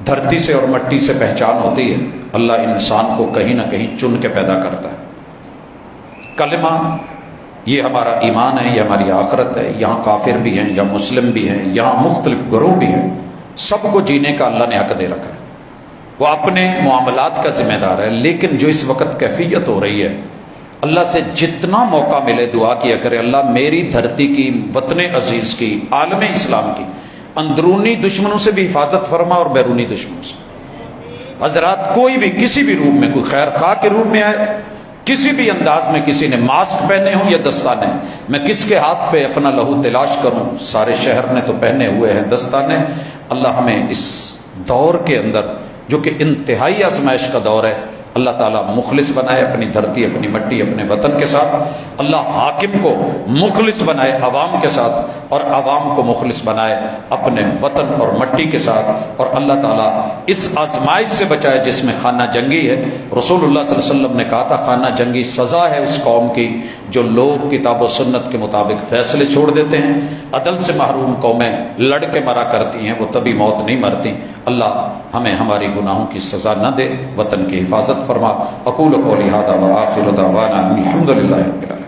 دھرتی سے اور مٹی سے پہچان ہوتی ہے، اللہ انسان کو کہیں نہ کہیں چن کے پیدا کرتا ہے۔ کلمہ یہ ہمارا ایمان ہے، یہ ہماری آخرت ہے۔ یہاں کافر بھی ہیں، یہاں مسلم بھی ہیں، یہاں مختلف گروہ بھی ہیں، سب کو جینے کا اللہ نے حق دے رکھا ہے، وہ اپنے معاملات کا ذمہ دار ہے۔ لیکن جو اس وقت کیفیت ہو رہی ہے، اللہ سے جتنا موقع ملے دعا کیا کرے، اللہ میری دھرتی کی، وطن عزیز کی، عالم اسلام کی اندرونی دشمنوں سے بھی حفاظت فرما اور بیرونی دشمنوں سے۔ حضرات کوئی بھی کسی بھی روپ میں، کوئی خیر خواہ کے روپ میں آئے، کسی بھی انداز میں، کسی نے ماسک پہنے ہوں یا دستانے، میں کس کے ہاتھ پہ اپنا لہو تلاش کروں؟ سارے شہر نے تو پہنے ہوئے ہیں دستانے۔ اللہ ہمیں اس دور کے اندر جو کہ انتہائی آزمائش کا دور ہے، اللہ تعالیٰ مخلص بنائے اپنی دھرتی، اپنی مٹی، اپنے وطن کے ساتھ۔ اللہ حاکم کو مخلص بنائے عوام کے ساتھ، اور عوام کو مخلص بنائے اپنے وطن اور مٹی کے ساتھ، اور اللہ تعالیٰ اس آزمائش سے بچائے جس میں خانہ جنگی ہے۔ رسول اللہ صلی اللہ علیہ وسلم نے کہا تھا خانہ جنگی سزا ہے اس قوم کی جو لوگ کتاب و سنت کے مطابق فیصلے چھوڑ دیتے ہیں۔ عدل سے محروم قومیں لڑ کے مرا کرتی ہیں، وہ تبھی موت نہیں مرتی۔ اللہ ہمیں ہماری گناہوں کی سزا نہ دے، وطن کی حفاظت فرما۔ اقول قولی ھذا وآخر دعوانا الحمد للہ رب العالمین۔